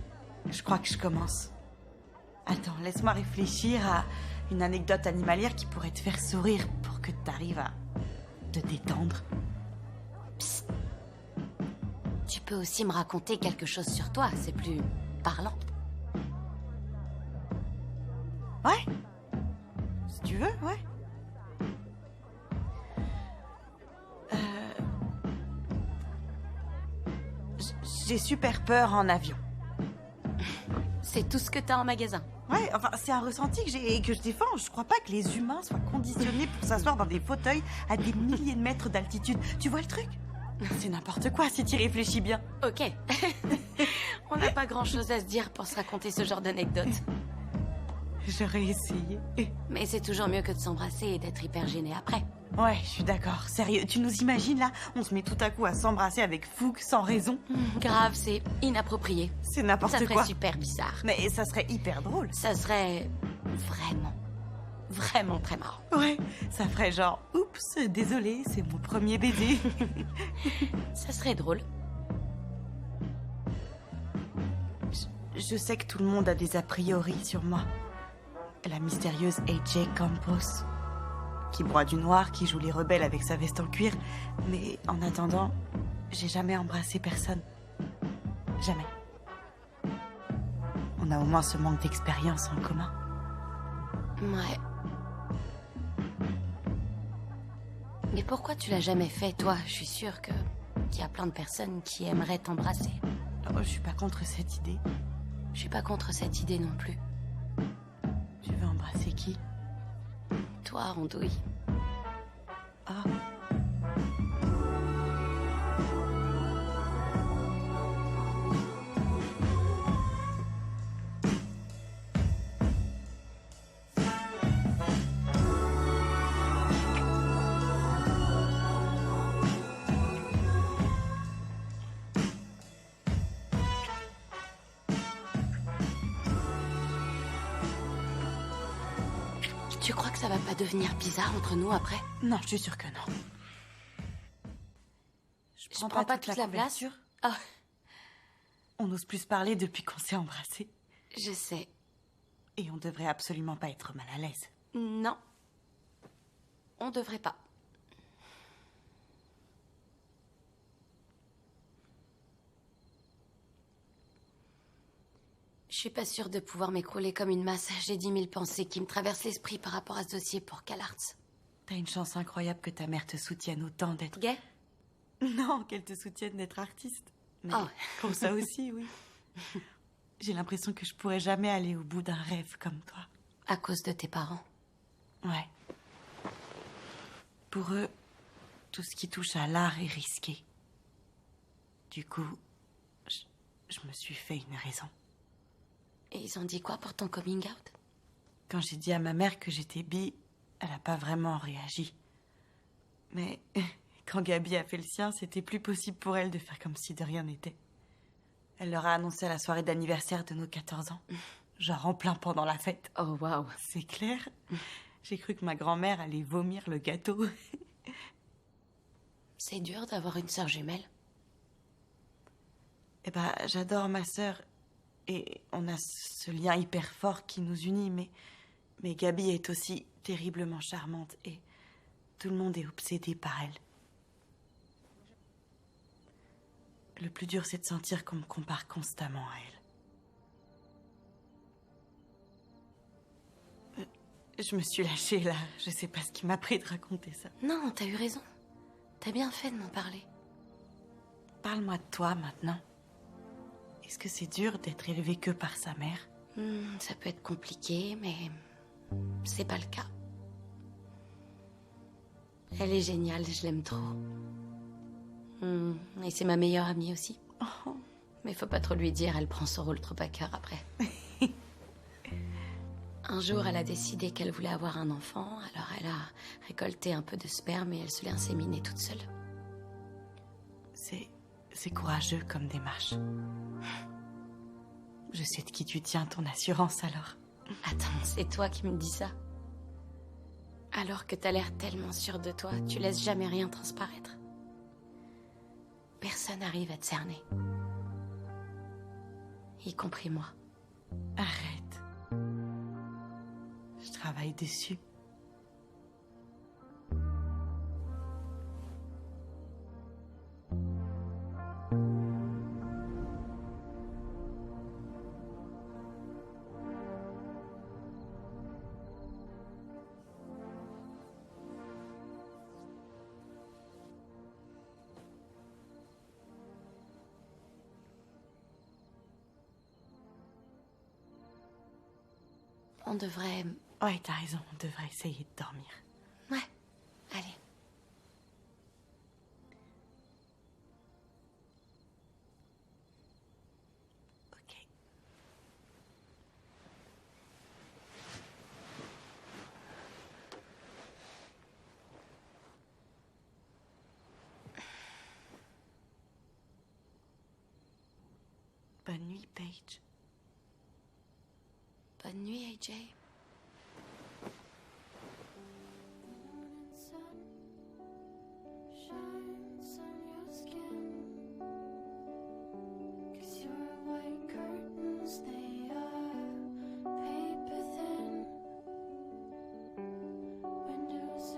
je crois que je commence. Attends, laisse-moi réfléchir à une anecdote animalière qui pourrait te faire sourire pour que t'arrives à te détendre. Psst. Tu peux aussi me raconter quelque chose sur toi, c'est plus parlant. Ouais. Si tu veux, ouais. J'ai super peur en avion. C'est tout ce que t'as en magasin. Ouais, enfin, c'est un ressenti que j'ai et que je défends. Je crois pas que les humains soient conditionnés pour s'asseoir dans des fauteuils à des milliers de mètres d'altitude. Tu vois le truc? C'est n'importe quoi si tu y réfléchis bien. Ok. On n'a pas grand-chose à se dire pour se raconter ce genre d'anecdote. J'aurais essayé. Mais c'est toujours mieux que de s'embrasser et d'être hyper gêné après. Ouais, je suis d'accord. Sérieux, tu nous imagines là? On se met tout à coup à s'embrasser avec fougue, sans raison. Grave, c'est inapproprié. C'est n'importe quoi. Ça ferait super bizarre. Mais ça serait hyper drôle. Ça serait vraiment très marrant. Ouais, ça ferait genre, oups, désolé, c'est mon premier baiser. Ça serait drôle. Je sais que tout le monde a des a priori sur moi. La mystérieuse AJ Campos. qui broie du noir, qui joue les rebelles avec sa veste en cuir. Mais en attendant, j'ai jamais embrassé personne. Jamais. On a au moins ce manque d'expérience en commun. Ouais. Mais pourquoi tu l'as jamais fait, toi? Je suis sûre qu'il y a plein de personnes qui aimeraient t'embrasser. Oh, je suis pas contre cette idée. Je suis pas contre cette idée non plus. Tu veux embrasser qui? Toi, Andouille. Ah. Tu crois que ça va pas devenir bizarre entre nous après? Non, je suis sûre que non. Je prends pas toute la place. Ah. On n'ose plus se parler depuis qu'on s'est embrassés. Je sais. Et on devrait absolument pas être mal à l'aise. Non. On devrait pas. Je suis pas sûre de pouvoir m'écrouler comme une masse. J'ai 10 000 pensées qui me traversent l'esprit par rapport à ce dossier pour CalArts. T'as une chance incroyable que ta mère te soutienne autant d'être... Gay? Non, qu'elle te soutienne d'être artiste. Mais Oh. pour ça aussi, oui. J'ai l'impression que je pourrais jamais aller au bout d'un rêve comme toi. À cause de tes parents? Ouais. Pour eux, tout ce qui touche à l'art est risqué. Du coup, je me suis fait une raison. Et ils ont dit quoi pour ton coming out? Quand j'ai dit à ma mère que j'étais bi, elle a pas vraiment réagi. Mais quand Gabi a fait le sien, c'était plus possible pour elle de faire comme si de rien n'était. Elle leur a annoncé à la soirée d'anniversaire de nos 14 ans. Genre en plein pendant la fête. Oh, waouh. C'est clair. J'ai cru que ma grand-mère allait vomir le gâteau. C'est dur d'avoir une sœur jumelle. Eh ben, j'adore ma sœur. Et on a ce lien hyper fort qui nous unit, mais Gabi est aussi terriblement charmante et tout le monde est obsédé par elle. Le plus dur, c'est de sentir qu'on me compare constamment à elle. Je me suis lâchée là, je sais pas ce qui m'a pris de raconter ça. Non, t'as eu raison. T'as bien fait de m'en parler. Parle-moi de toi maintenant. Est-ce que c'est dur d'être élevé que par sa mère? Ça peut être compliqué, mais c'est pas le cas. Elle est géniale, je l'aime trop. Et c'est ma meilleure amie aussi. Oh. Mais faut pas trop lui dire, elle prend son rôle trop à cœur après. Un jour, elle a décidé qu'elle voulait avoir un enfant, alors elle a récolté un peu de sperme et elle se l'est inséminée toute seule. C'est courageux comme démarche. Je sais de qui tu tiens ton assurance alors. Attends, c'est toi qui me dis ça? Alors que t'as l'air tellement sûre de toi, tu laisses jamais rien transparaître. Personne n'arrive à te cerner. Y compris moi. Arrête. Je travaille dessus. On devrait... Ouais, t'as raison, on devrait essayer de dormir. Ouais, allez. Ok. Bonne nuit, Paige. Bonne nuit, AJ. Shines on your skin, 'cause your white curtains, they are paper thin. Windows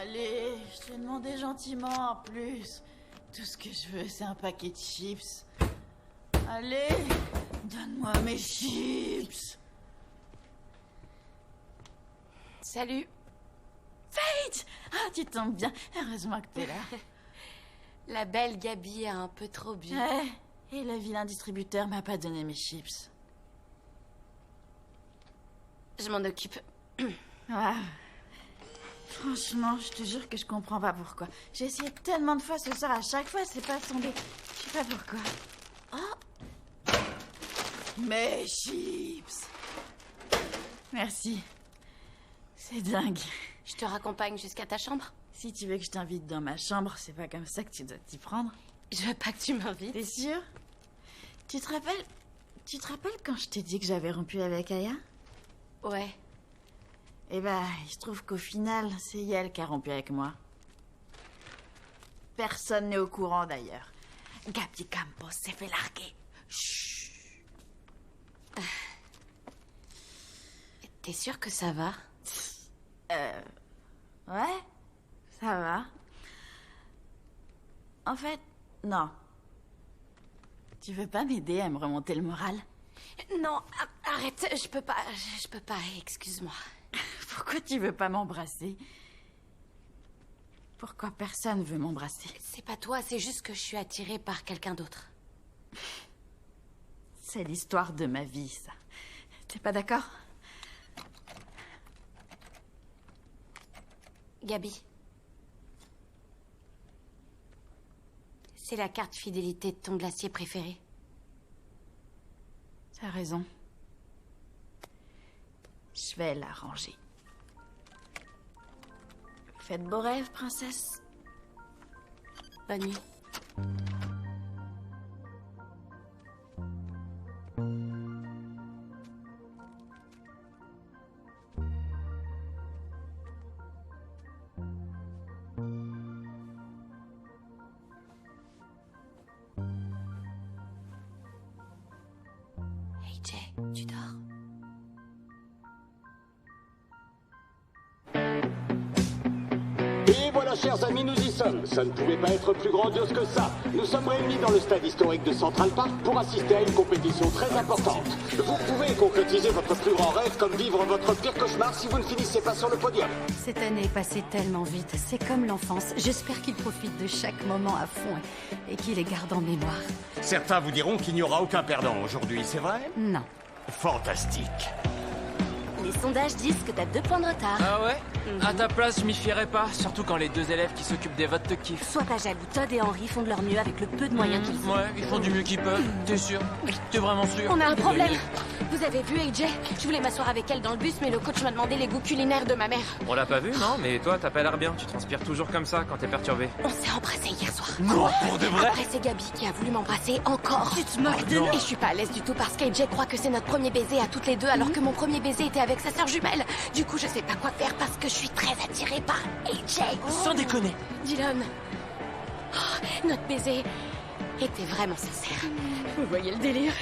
Allez, je t'ai demandé gentiment en plus. Tout ce que je veux, c'est un paquet de chips. Allez, donne-moi mes chips. Salut. Paige! Ah, tu tombes bien. Heureusement que t'es là. La belle Gabi a un peu trop bu. Ouais, et le vilain distributeur m'a pas donné mes chips. Je m'en occupe. Ah. Franchement, je te jure que je comprends pas pourquoi. J'ai essayé tellement de fois ce soir, à chaque fois, c'est pas tombé. Je sais pas pourquoi. Oh! Mes chips! Merci. C'est dingue. Je te raccompagne jusqu'à ta chambre? Si tu veux que je t'invite dans ma chambre, c'est pas comme ça que tu dois t'y prendre. Je veux pas que tu m'invites. T'es sûr? Tu te rappelles quand je t'ai dit que j'avais rompu avec Aya? Ouais. Eh ben, il se trouve qu'au final, c'est elle qui a rompu avec moi. Personne n'est au courant d'ailleurs. Gabi Campos s'est fait larguer. Chut. T'es sûr que ça va? Ouais, ça va. En fait, non. Tu veux pas m'aider à me remonter le moral? Non, arrête, je peux pas, excuse-moi. Pourquoi tu veux pas m'embrasser? Pourquoi personne veut m'embrasser? C'est pas toi, c'est juste que je suis attirée par quelqu'un d'autre. C'est l'histoire de ma vie, ça. T'es pas d'accord? Gabi. C'est la carte fidélité de ton glacier préféré. T'as raison. Je vais la ranger. Faites beaux rêves, princesse. Bonne nuit. Hey Jay, tu dors? Et voilà, chers amis, nous y sommes. Ça ne pouvait pas être plus grandiose que ça. Nous sommes réunis dans le stade historique de Central Park pour assister à une compétition très importante. Vous pouvez concrétiser votre plus grand rêve comme vivre votre pire cauchemar si vous ne finissez pas sur le podium. Cette année est passée tellement vite, c'est comme l'enfance. J'espère qu'il profite de chaque moment à fond et qu'il les garde en mémoire. Certains vous diront qu'il n'y aura aucun perdant aujourd'hui, c'est vrai? Non. Fantastique. Les sondages disent que t'as 2 points de retard. Ah ouais? À ta place, je m'y fierais pas, surtout quand les 2 élèves qui s'occupent des votes te kiffent. Sois pas jaloux, Todd et Henry font de leur mieux avec le peu de moyens qu'ils ont. Ouais, ils font du mieux qu'ils peuvent. T'es sûr? T'es vraiment sûr? On a un problème. Vous avez vu AJ? Je voulais m'asseoir avec elle dans le bus, mais le coach m'a demandé les goûts culinaires de ma mère. On l'a pas vu, non? Mais toi, t'as pas l'air bien. Tu transpires toujours comme ça quand t'es perturbé. On s'est embrassés hier soir. Non, pour de vrai? Après, c'est Gabi qui a voulu m'embrasser encore. Tu te moques de nous? Et je suis pas à l'aise du tout parce qu'AJ croit que c'est notre premier baiser à toutes les deux, alors que mon premier baiser était avec sa sœur jumelle. Du coup, je sais pas quoi faire parce que je suis très attirée par AJ. Sans déconner. Dylan. Oh, notre baiser était vraiment sincère. Vous voyez le délire?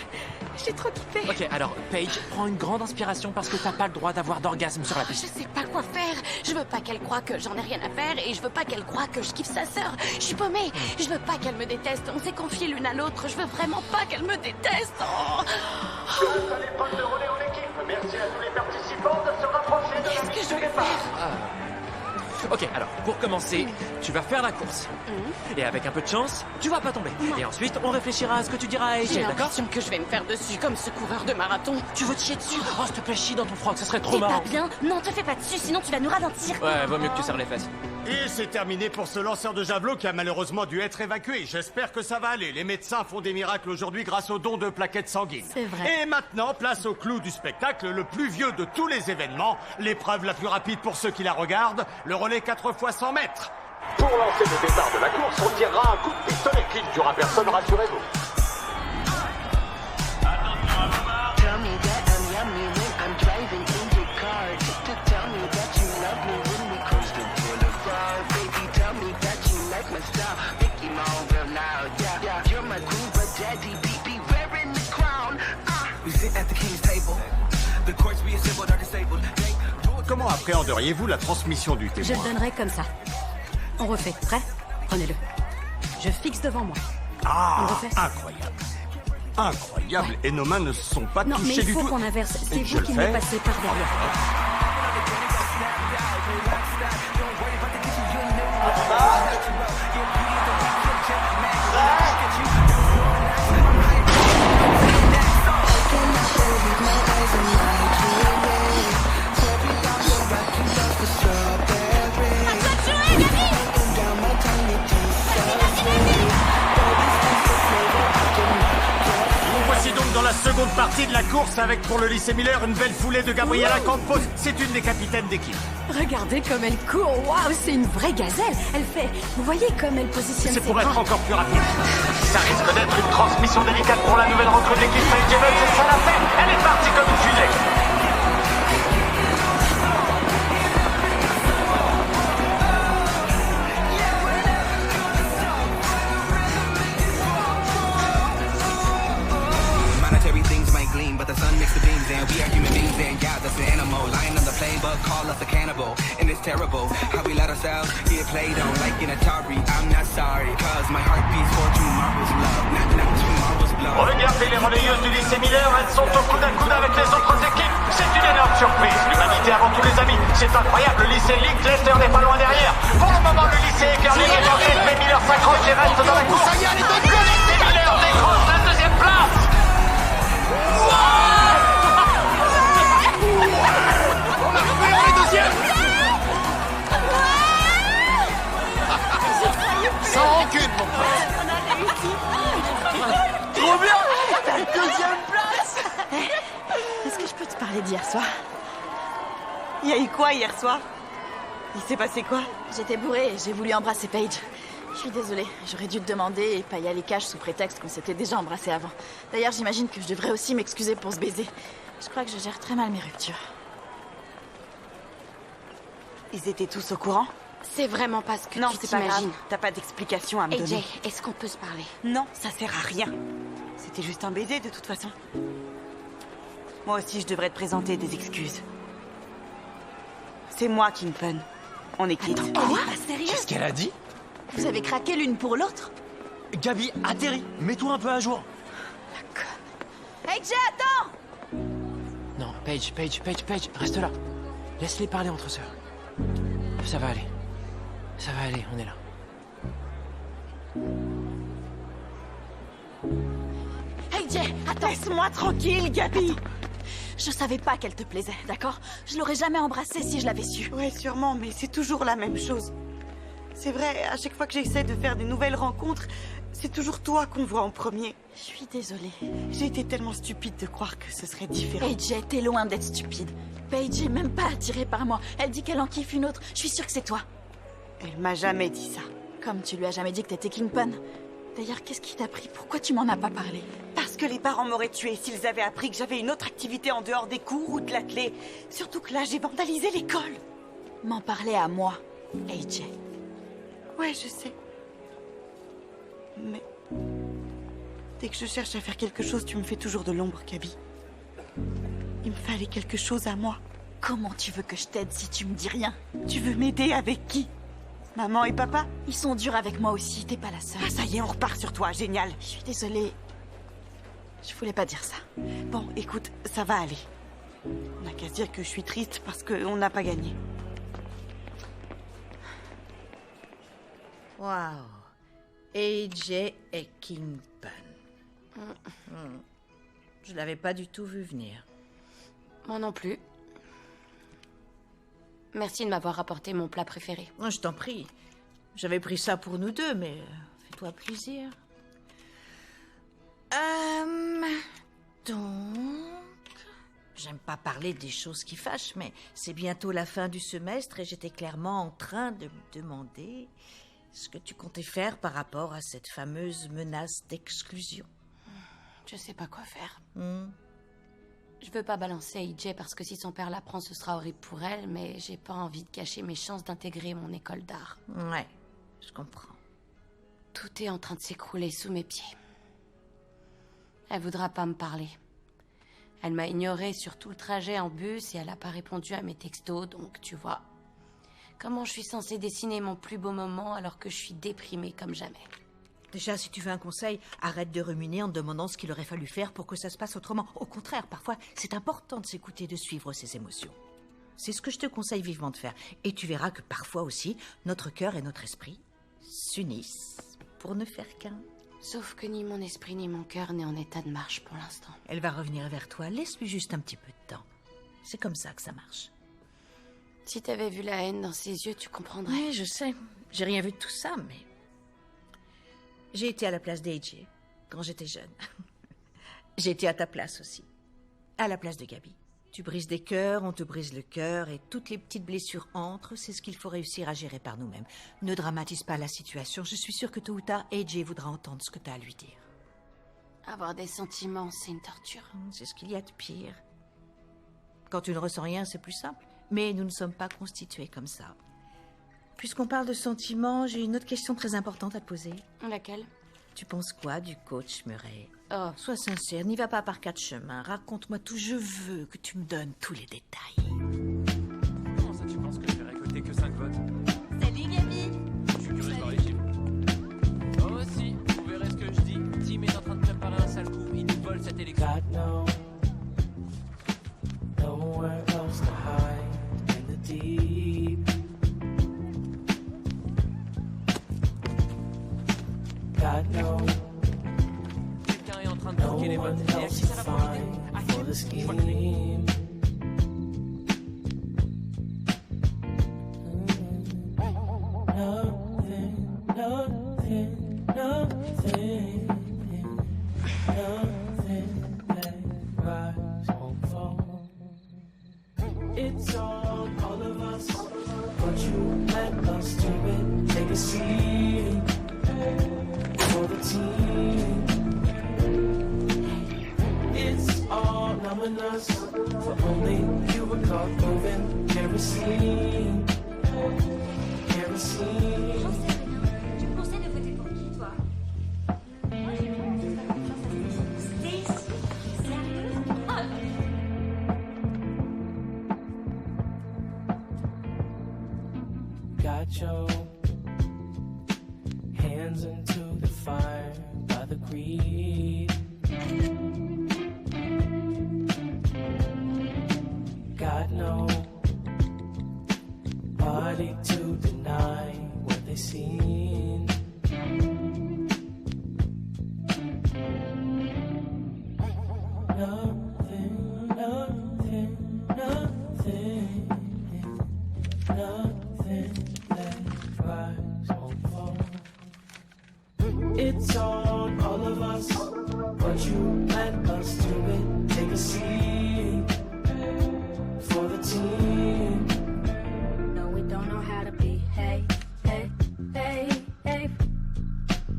J'ai trop kiffé. Ok, alors, Paige, prends une grande inspiration parce que t'as pas le droit d'avoir d'orgasme sur la piste. Je sais pas quoi faire. Je veux pas qu'elle croie que j'en ai rien à faire et je veux pas qu'elle croie que je kiffe sa sœur. Je suis paumée. Je veux pas qu'elle me déteste. On s'est confiés l'une à l'autre. Je veux vraiment pas qu'elle me déteste. Oh. Que le seul épreuve de relais en équipe. Merci à tous les participants de se rapprocher de la Qu'est-ce que ligne je de vais départ. faire? Ok, alors, pour commencer, tu vas faire la course. Et avec un peu de chance, tu vas pas tomber. Et ensuite, on réfléchira à ce que tu diras à AJ, J'ai d'accord? l'impression que je vais me faire dessus comme ce coureur de marathon. Tu veux te chier dessus? Oh, s'il te plaît, chie dans ton froc, ça serait trop T'es marrant. pas bien? Non, te fais pas dessus, sinon tu vas nous ralentir. Ouais, vaut mieux que tu serres les fesses. Et c'est terminé pour ce lanceur de javelot qui a malheureusement dû être évacué. J'espère que ça va aller. Les médecins font des miracles aujourd'hui grâce au don de plaquettes sanguines. C'est vrai. Et maintenant, place au clou du spectacle, le plus vieux de tous les événements, l'épreuve la plus rapide pour ceux qui la regardent, le relais 4 fois 100 mètres. Pour lancer le départ de la course, on tirera un coup de pistolet qui ne tuera personne, rassurez-vous. Tell me that I'm yummy when I'm driving in your car. Tell me that you love me when we cruise the boulevard. Baby, tell me that you like my style. Mickey Mouse, well now, yeah. You're my queen, but daddy be wearing the crown. We sit at the king's table. The courts we assembled are disabled. comment appréhenderiez-vous la transmission du Je témoin? le donnerai comme ça. On refait. Prêt? Prenez-le. Je fixe devant moi. On Ah, refait. incroyable. Incroyable. Et nos mains ne se sont pas Non, mais touchées il du faut tout. qu'on inverse. C'est Je vous le qui fais. me passez par derrière. Voici donc dans la seconde partie de la course avec pour le lycée Miller une belle foulée de Gabriela Campos. C'est une des capitaines d'équipe. Regardez comme elle court. Waouh, c'est une vraie gazelle. Elle fait... Vous voyez comme elle positionne C'est ses pour être bras. encore plus rapide. Ça risque d'être une transmission délicate pour la nouvelle recrue de l'équipe Faye James et ça l'a fait. Elle est partie comme une fusée. Monetary things might gleam, but the sun makes the beams, and we are human beings, and yeah, that's an animal. Lying on the plane, but call us a cannibal. And it's terrible how we let ourselves get played on like an Atari. I'm not sorry, cause my heart beats for tomorrow's love, not tomorrow's blood. Regardez les relayeuses du lycée Miller, elles sont au coude à coude avec les autres équipes. C'est une énorme surprise. L'humanité avant tous les amis. C'est incroyable, le lycée Leicester n'est pas loin derrière. Pour le moment, le lycée Ékerling est en tête, mais Miller s'accroche et reste dans la course. Ça y est, le lycée Miller décroche la deuxième place. Sans rancune, mon pote. Trop bien. Deuxième place. Est-ce que je peux te parler d'hier soir? Il y a eu quoi hier soir? Il s'est passé quoi? J'étais bourrée et j'ai voulu embrasser Paige. Je suis désolée, j'aurais dû te demander et pas y aller cash sous prétexte qu'on s'était déjà embrassé avant. D'ailleurs, j'imagine que je devrais aussi m'excuser pour ce baiser. Je crois que je gère très mal mes ruptures. Ils étaient tous au courant? C'est vraiment pas ce que Non, tu c'est pas grave. t'imagines. T'as pas d'explication à me AJ, donner. est-ce qu'on peut se parler? Non, ça sert à rien. C'était juste un baiser de toute façon. Moi aussi, je devrais te présenter des excuses. C'est moi, Kingpin. On est quitte. Quoi? Sérieux? Qu'est-ce qu'elle a dit? Vous avez craqué l'une pour l'autre? Gabi, atterris. Mets-toi un peu à jour. AJ, attends! Non, Paige, reste là. Laisse-les parler entre sœurs. Ça va aller. Ça va aller, on est là. AJ, attends! Laisse-moi tranquille, Gabi! Je savais pas qu'elle te plaisait, d'accord? Je l'aurais jamais embrassée si je l'avais su. Ouais, sûrement, mais c'est toujours la même chose. C'est vrai, à chaque fois que j'essaie de faire des nouvelles rencontres, c'est toujours toi qu'on voit en premier. Je suis désolée. J'ai été tellement stupide de croire que ce serait différent. AJ, t'es loin d'être stupide. Paige est même pas attirée par moi. Elle dit qu'elle en kiffe une autre. Je suis sûre que c'est toi. Elle m'a jamais dit ça. Comme tu lui as jamais dit que t'étais Kingpin. D'ailleurs, qu'est-ce qui t'a pris? Pourquoi tu m'en as pas parlé? Parce que les parents m'auraient tué s'ils avaient appris que j'avais une autre activité en dehors des cours ou de l'athlé. Surtout que là, j'ai vandalisé l'école. M'en parler à moi, AJ. Ouais, je sais. Mais... dès que je cherche à faire quelque chose, tu me fais toujours de l'ombre, Gabi. Il me fallait quelque chose à moi. Comment tu veux que je t'aide si tu me dis rien? Tu veux m'aider avec qui? Maman et papa? Ils sont durs avec moi aussi, t'es pas la seule. Ah, ça y est, on repart sur toi, génial. Je suis désolée. Je voulais pas dire ça. Bon, écoute, ça va aller. On n'a qu'à se dire que je suis triste parce qu'on n'a pas gagné. Waouh. AJ et Kingpin. Je l'avais pas du tout vu venir. Moi non plus. Merci de m'avoir apporté mon plat préféré. Je t'en prie. J'avais pris ça pour nous deux, mais fais-toi plaisir. Donc... J'aime pas parler des choses qui fâchent, mais c'est bientôt la fin du semestre et j'étais clairement en train de me demander ce que tu comptais faire par rapport à cette fameuse menace d'exclusion. Je sais pas quoi faire. Je veux pas balancer AJ parce que si son père l'apprend, ce sera horrible pour elle, mais j'ai pas envie de gâcher mes chances d'intégrer mon école d'art. Ouais, je comprends. Tout est en train de s'écrouler sous mes pieds. Elle voudra pas me parler. Elle m'a ignorée sur tout le trajet en bus et elle n'a pas répondu à mes textos, donc tu vois. Comment je suis censée dessiner mon plus beau moment alors que je suis déprimée comme jamais? Déjà, si tu veux un conseil, arrête de ruminer en te demandant ce qu'il aurait fallu faire pour que ça se passe autrement. Au contraire, parfois, c'est important de s'écouter, de suivre ses émotions. C'est ce que je te conseille vivement de faire. Et tu verras que parfois aussi, notre cœur et notre esprit s'unissent pour ne faire qu'un. Sauf que ni mon esprit ni mon cœur n'est en état de marche pour l'instant. Elle va revenir vers toi, laisse-lui juste un petit peu de temps. C'est comme ça que ça marche. Si t'avais vu la haine dans ses yeux, tu comprendrais. Oui, je sais. J'ai rien vu de tout ça, mais... J'ai été à la place d'AJ quand j'étais jeune. J'ai été à ta place aussi. À la place de Gabi. Tu brises des cœurs, on te brise le cœur, et toutes les petites blessures entrent, c'est ce qu'il faut réussir à gérer par nous-mêmes. Ne dramatise pas la situation, je suis sûre que tôt ou tard, AJ voudra entendre ce que tu as à lui dire. Avoir des sentiments, c'est une torture. C'est ce qu'il y a de pire. Quand tu ne ressens rien, c'est plus simple. Mais nous ne sommes pas constitués comme ça. Puisqu'on parle de sentiments, j'ai une autre question très importante à te poser. Laquelle? Tu penses quoi du coach Murray? Oh. Sois sincère, n'y va pas par quatre chemins. Raconte-moi tout, je veux que tu me donnes tous les détails. Comment ça, tu penses que je vais récolter que 5 votes? Salut Gabi. Je suis curieux de voir les chiffres. Oh si, vous verrez ce que je dis. Tim est en train de préparer un sale coup. Il nous vole cette élection. Nowhere else to hide in the deep. God knows. Quelqu'un est en train de bloquer les votes. Et à qui ça va profiter? À qui? Je vois que lui. It's on all of us, but you let us do it. Take a seat for the team. It's all numbing us, for only you were caught moving. Kerosene, kerosene. Tu me conseilles de voter pour qui, toi? Moi, j'ai voté pour Stacy. Sérieux? Got your hands into the fire by the greed. Got no body to deny what they seen. Nothing, nothing, nothing, nothing that rise or fall. It's on all of us, but you let us do it. Take a seat for the team. No, we don't know how to behave. Hey, hey, hey.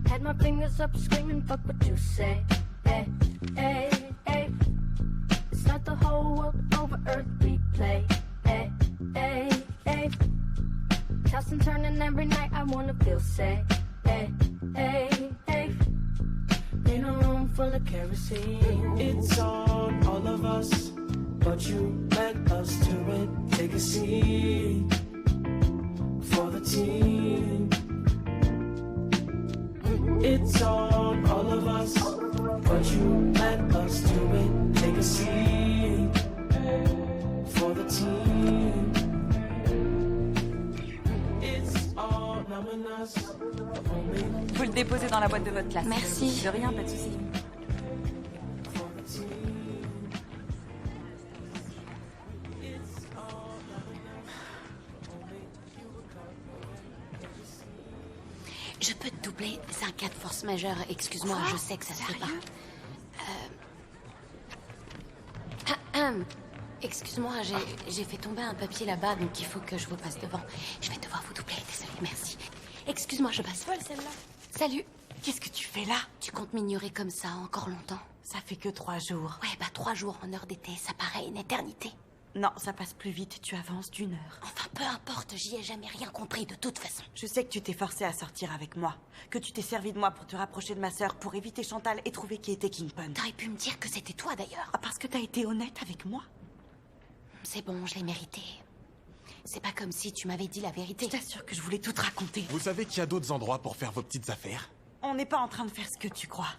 Had my fingers up screaming, fuck what you say. Hey, hey, hey. It's not the whole world over earth replay. Hey, hey, hey. Toss and turning every night, I wanna feel safe. Hey, hey, hey. In a room full of kerosene. It's on all of us, but you let us do it. Take a seat for the team. It's on all of us, but you let us do it. Take a seat for the team. It's all numbing us. Faut le déposer dans la boîte de votre classe. Merci. De rien, pas de soucis. Je peux te doubler, c'est un cas de force majeure. Excuse-moi, je sais que ça se fait pas. Excuse-moi, j'ai fait tomber un papier là-bas, donc il faut que je vous passe devant. Je vais devoir vous doubler, désolée, merci. Excuse-moi, je passe. Folle celle-là. Salut. Qu'est-ce que tu fais là? Tu comptes m'ignorer comme ça encore longtemps? Ça fait que 3 jours. Ouais, bah 3 jours en heure d'été, ça paraît une éternité. Non, ça passe plus vite, tu avances d'1 heure. Enfin, peu importe, j'y ai jamais rien compris de toute façon. Je sais que tu t'es forcé à sortir avec moi, que tu t'es servi de moi pour te rapprocher de ma sœur, pour éviter Chantal et trouver qui était Kingpin. T'aurais pu me dire que c'était toi d'ailleurs. Ah, parce que t'as été honnête avec moi. C'est bon, je l'ai mérité. C'est pas comme si tu m'avais dit la vérité. Je t'assure que je voulais tout te raconter. Vous savez qu'il y a d'autres endroits pour faire vos petites affaires? On n'est pas en train de faire ce que tu crois.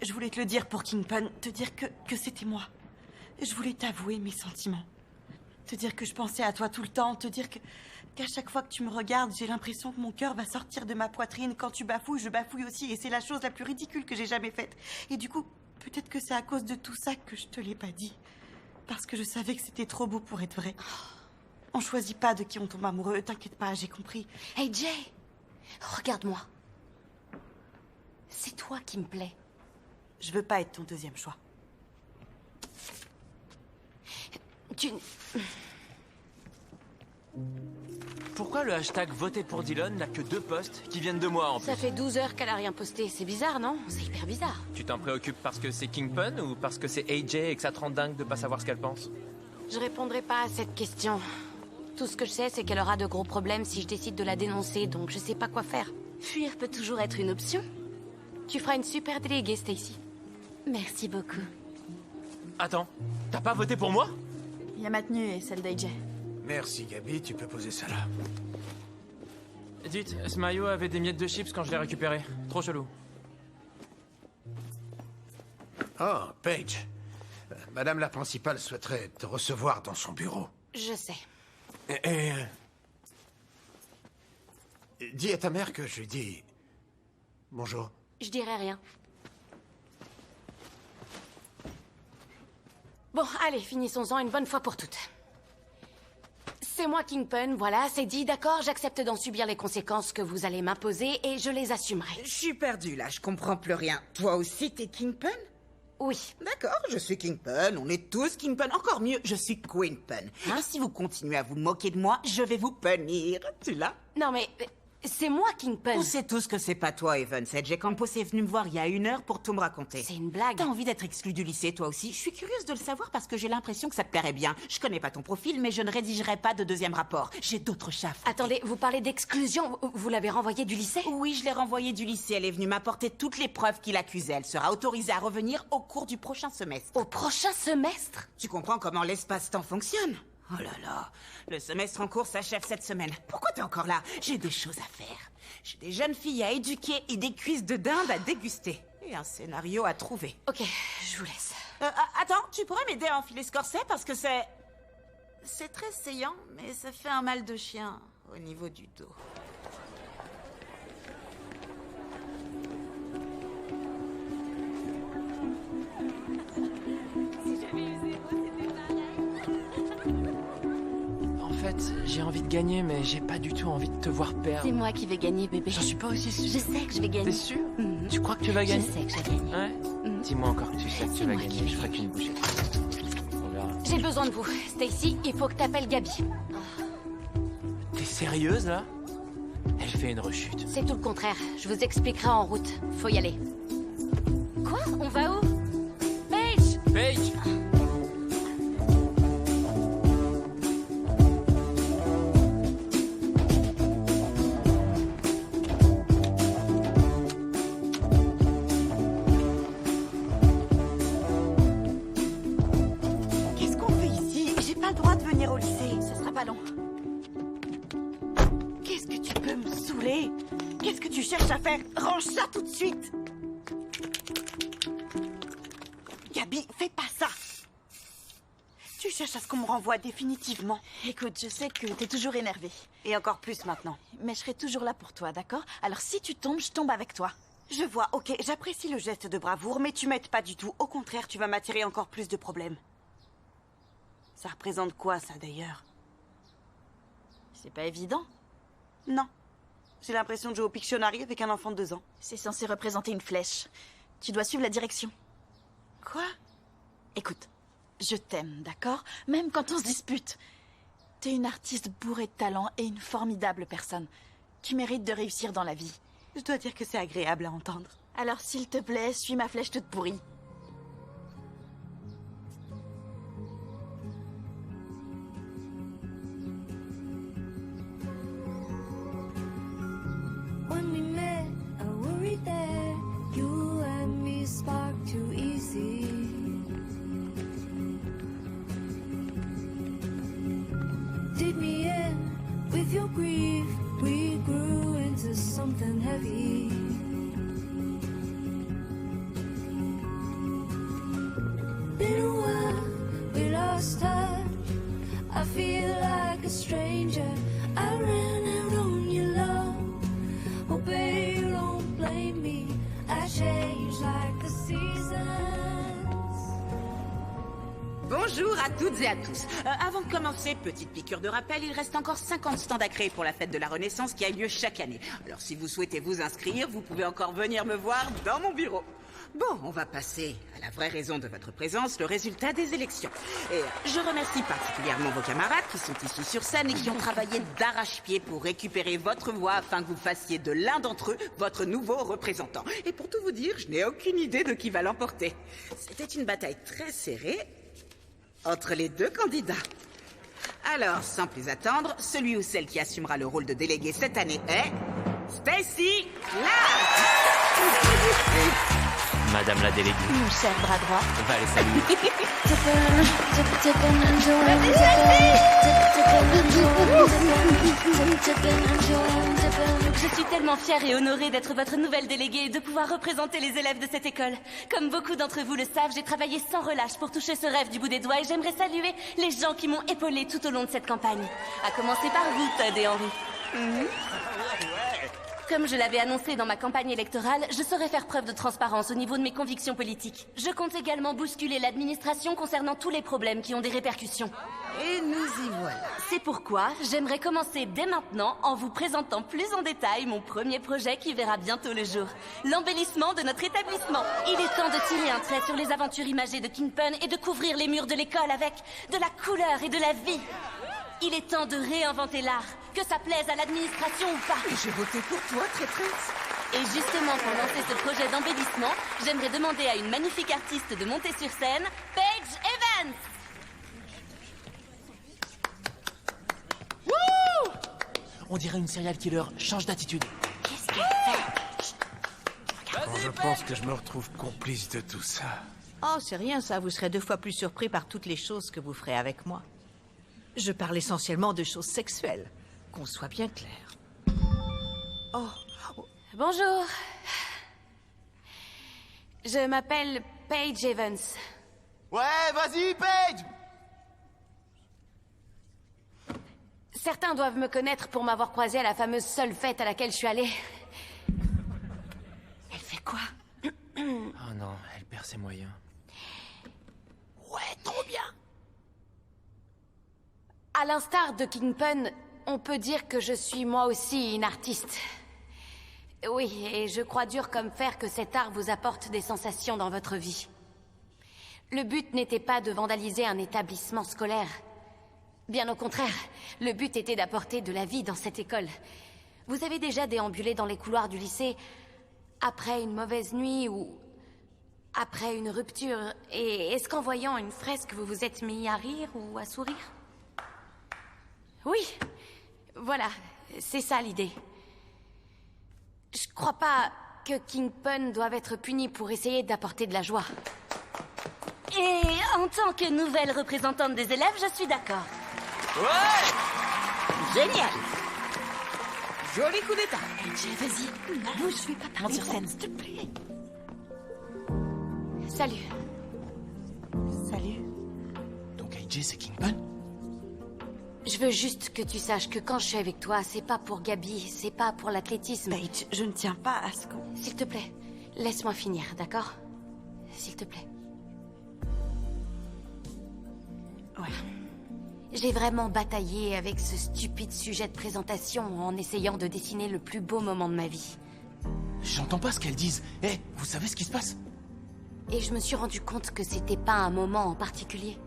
Je voulais te le dire pour Kingpin, te dire que c'était moi. Je voulais t'avouer mes sentiments. Te dire que je pensais à toi tout le temps, te dire qu'à chaque fois que tu me regardes, j'ai l'impression que mon cœur va sortir de ma poitrine. Quand tu bafouilles, je bafouille aussi, et c'est la chose la plus ridicule que j'ai jamais faite. Et du coup, peut-être que c'est à cause de tout ça que je te l'ai pas dit. Parce que je savais que c'était trop beau pour être vrai. On choisit pas de qui on tombe amoureux, t'inquiète pas, j'ai compris. Hey Jay, regarde-moi. C'est toi qui me plais. Je veux pas être ton deuxième choix. Pourquoi le hashtag voter pour Dylan n'a que 2 posts qui viennent de moi en plus? Ça fait 12 heures qu'elle a rien posté. C'est bizarre, non? C'est hyper bizarre. Tu t'en préoccupes parce que c'est Kingpin ou parce que c'est AJ et que ça te rend dingue de pas savoir ce qu'elle pense? Je répondrai pas à cette question. Tout ce que je sais, c'est qu'elle aura de gros problèmes si je décide de la dénoncer, donc je sais pas quoi faire. Fuir peut toujours être une option. Tu feras une super déléguée, Stacy. Merci beaucoup. Attends, t'as pas voté pour moi? Il y a ma tenue et celle d'AJ. Merci, Gabi, tu peux poser ça là. Dites, ce maillot avait des miettes de chips quand je l'ai récupéré. Trop chelou. Oh, Paige. Madame la principale souhaiterait te recevoir dans son bureau. Je sais. Dis à ta mère que je lui dis... Bonjour. Je dirai rien. Bon, allez, finissons-en une bonne fois pour toutes. C'est moi Kingpin, voilà, c'est dit, d'accord, j'accepte d'en subir les conséquences que vous allez m'imposer et je les assumerai. Je suis perdue là, je comprends plus rien. Toi aussi t'es Kingpin? Oui. D'accord, je suis Kingpin, on est tous Kingpin. Encore mieux, je suis Queenpin. Et si vous continuez à vous moquer de moi, je vais vous punir. Tu l'as? Non mais... c'est moi Kingpin. On sait tous que c'est pas toi, Evan. C'est Jay Campos est venu me voir il y a 1 heure pour tout me raconter. C'est une blague. T'as envie d'être exclu du lycée, toi aussi? Je suis curieuse de le savoir parce que j'ai l'impression que ça te plairait bien. Je connais pas ton profil, mais je ne rédigerai pas de 2e rapport. J'ai d'autres chats. Attendez, vous parlez d'exclusion. Vous l'avez renvoyée du lycée? Oui, je l'ai renvoyée du lycée. Elle est venue m'apporter toutes les preuves qu'il accusait. Elle sera autorisée à revenir au cours du prochain semestre. Au prochain semestre? Tu comprends comment l'espace-temps fonctionne? Oh là là, le semestre en cours s'achève cette semaine. Pourquoi t'es encore là? J'ai des choses à faire. J'ai des jeunes filles à éduquer et des cuisses de dinde à déguster. Et un scénario à trouver. Ok, je vous laisse. Attends, tu pourrais m'aider à enfiler ce corset parce que c'est... C'est très saillant, mais ça fait un mal de chien au niveau du dos. En fait, j'ai envie de gagner, mais j'ai pas du tout envie de te voir perdre. C'est moi qui vais gagner, bébé. J'en suis pas aussi sûr. Je sais que je vais gagner. T'es sûr? Tu crois que tu vas gagner? Je sais que je vais gagner. Ouais? Dis-moi encore que tu sais que tu vas gagner. Je ferai qu'une bouchée. On verra. J'ai besoin de vous. Stacy, il faut que t'appelles Gabi. T'es sérieuse, là? Elle fait une rechute. C'est tout le contraire. Je vous expliquerai en route. Faut y aller. Quoi? On va où? Paige! Paige! Qu'est-ce qu'on fait ici? J'ai pas le droit de venir au lycée. Ce sera pas long. Qu'est-ce que tu peux me saouler? Qu'est-ce que tu cherches à faire? Range ça tout de suite! Gabi, fais pas ça! Tu cherches à ce qu'on me renvoie définitivement. Écoute, je sais que t'es toujours énervé. Et encore plus maintenant. Mais je serai toujours là pour toi, d'accord? Alors si tu tombes, je tombe avec toi. Je vois, ok, j'apprécie le geste de bravoure, mais tu m'aides pas du tout. Au contraire, tu vas m'attirer encore plus de problèmes. Ça représente quoi, ça, d'ailleurs? C'est pas évident. Non. J'ai l'impression de jouer au Pictionary avec un enfant de 2 ans. C'est censé représenter une flèche. Tu dois suivre la direction. Quoi? Écoute, je t'aime, d'accord? Même quand on se dispute. T'es une artiste bourrée de talent et une formidable personne. Tu mérites de réussir dans la vie. Je dois dire que c'est agréable à entendre. Alors s'il te plaît, suis ma flèche toute pourrie. With your grief, we grew into something heavy. Been a while, we lost touch. I feel like a stranger. I ran out on your love. Oh, babe, you don't blame me. I changed like the seasons. Bonjour à toutes et à tous. Avant de commencer, petite piqûre de rappel, il reste encore 50 stands à créer pour la fête de la Renaissance qui a lieu chaque année. Alors si vous souhaitez vous inscrire, vous pouvez encore venir me voir dans mon bureau. Bon, on va passer à la vraie raison de votre présence, le résultat des élections. Et je remercie particulièrement vos camarades qui sont ici sur scène et qui ont travaillé d'arrache-pied pour récupérer votre voix afin que vous fassiez de l'un d'entre eux votre nouveau représentant. Et pour tout vous dire, je n'ai aucune idée de qui va l'emporter. C'était une bataille très serrée entre les deux candidats. Alors, sans plus attendre, celui ou celle qui assumera le rôle de délégué cette année est... Stacy Lark. Madame la déléguée. Mon cher bras droit. Va les saluer. Je suis tellement fière et honorée d'être votre nouvelle déléguée et de pouvoir représenter les élèves de cette école. Comme beaucoup d'entre vous le savent, j'ai travaillé sans relâche pour toucher ce rêve du bout des doigts et j'aimerais saluer les gens qui m'ont épaulée tout au long de cette campagne. À commencer par vous, Todd et Henry. Comme je l'avais annoncé dans ma campagne électorale, je saurais faire preuve de transparence au niveau de mes convictions politiques. Je compte également bousculer l'administration concernant tous les problèmes qui ont des répercussions. Et nous y voilà. C'est pourquoi j'aimerais commencer dès maintenant en vous présentant plus en détail mon premier projet qui verra bientôt le jour. L'embellissement de notre établissement. Il est temps de tirer un trait sur les aventures imagées de Kingpin et de couvrir les murs de l'école avec de la couleur et de la vie. Il est temps de réinventer l'art, que ça plaise à l'administration ou pas. Et j'ai voté pour toi, traîtresse. Et justement, pour lancer ce projet d'embellissement, j'aimerais demander à une magnifique artiste de monter sur scène, Paige Evans. Wouh! On dirait une serial killer. Change d'attitude. Qu'est-ce qu'elle fait? Quand je pense que je me retrouve complice de tout ça. Oh, c'est rien ça, vous serez 2 fois plus surpris par toutes les choses que vous ferez avec moi. Je parle essentiellement de choses sexuelles, qu'on soit bien clair. Oh. Bonjour. Je m'appelle Paige Evans. Ouais, vas-y, Paige! Certains doivent me connaître pour m'avoir croisée à la fameuse seule fête à laquelle je suis allée. Elle fait quoi? Oh non, elle perd ses moyens. Ouais, trop bien. À l'instar de Kingpin, on peut dire que je suis moi aussi une artiste. Oui, et je crois dur comme fer que cet art vous apporte des sensations dans votre vie. Le but n'était pas de vandaliser un établissement scolaire. Bien au contraire, le but était d'apporter de la vie dans cette école. Vous avez déjà déambulé dans les couloirs du lycée après une mauvaise nuit ou après une rupture, et est-ce qu'en voyant une fresque, vous vous êtes mis à rire ou à sourire? Oui, voilà, c'est ça l'idée. Je crois pas que Kingpin doive être puni pour essayer d'apporter de la joie. Et en tant que nouvelle représentante des élèves, je suis d'accord. Ouais! Génial! Joli coup d'état. Vas-y, ne bouge, fais pas Monte sur scène. s'il te plaît. Salut. Salut. Donc AJ, c'est Kingpin? Je veux juste que tu saches que quand je suis avec toi, c'est pas pour Gabi, c'est pas pour l'athlétisme. Paige, je ne tiens pas à ce qu'on... S'il te plaît, laisse-moi finir, d'accord? S'il te plaît. Ouais. J'ai vraiment bataillé avec ce stupide sujet de présentation en essayant de dessiner le plus beau moment de ma vie. J'entends pas ce qu'elles disent. Eh, vous savez ce qui se passe? Et je me suis rendu compte que c'était pas un moment en particulier.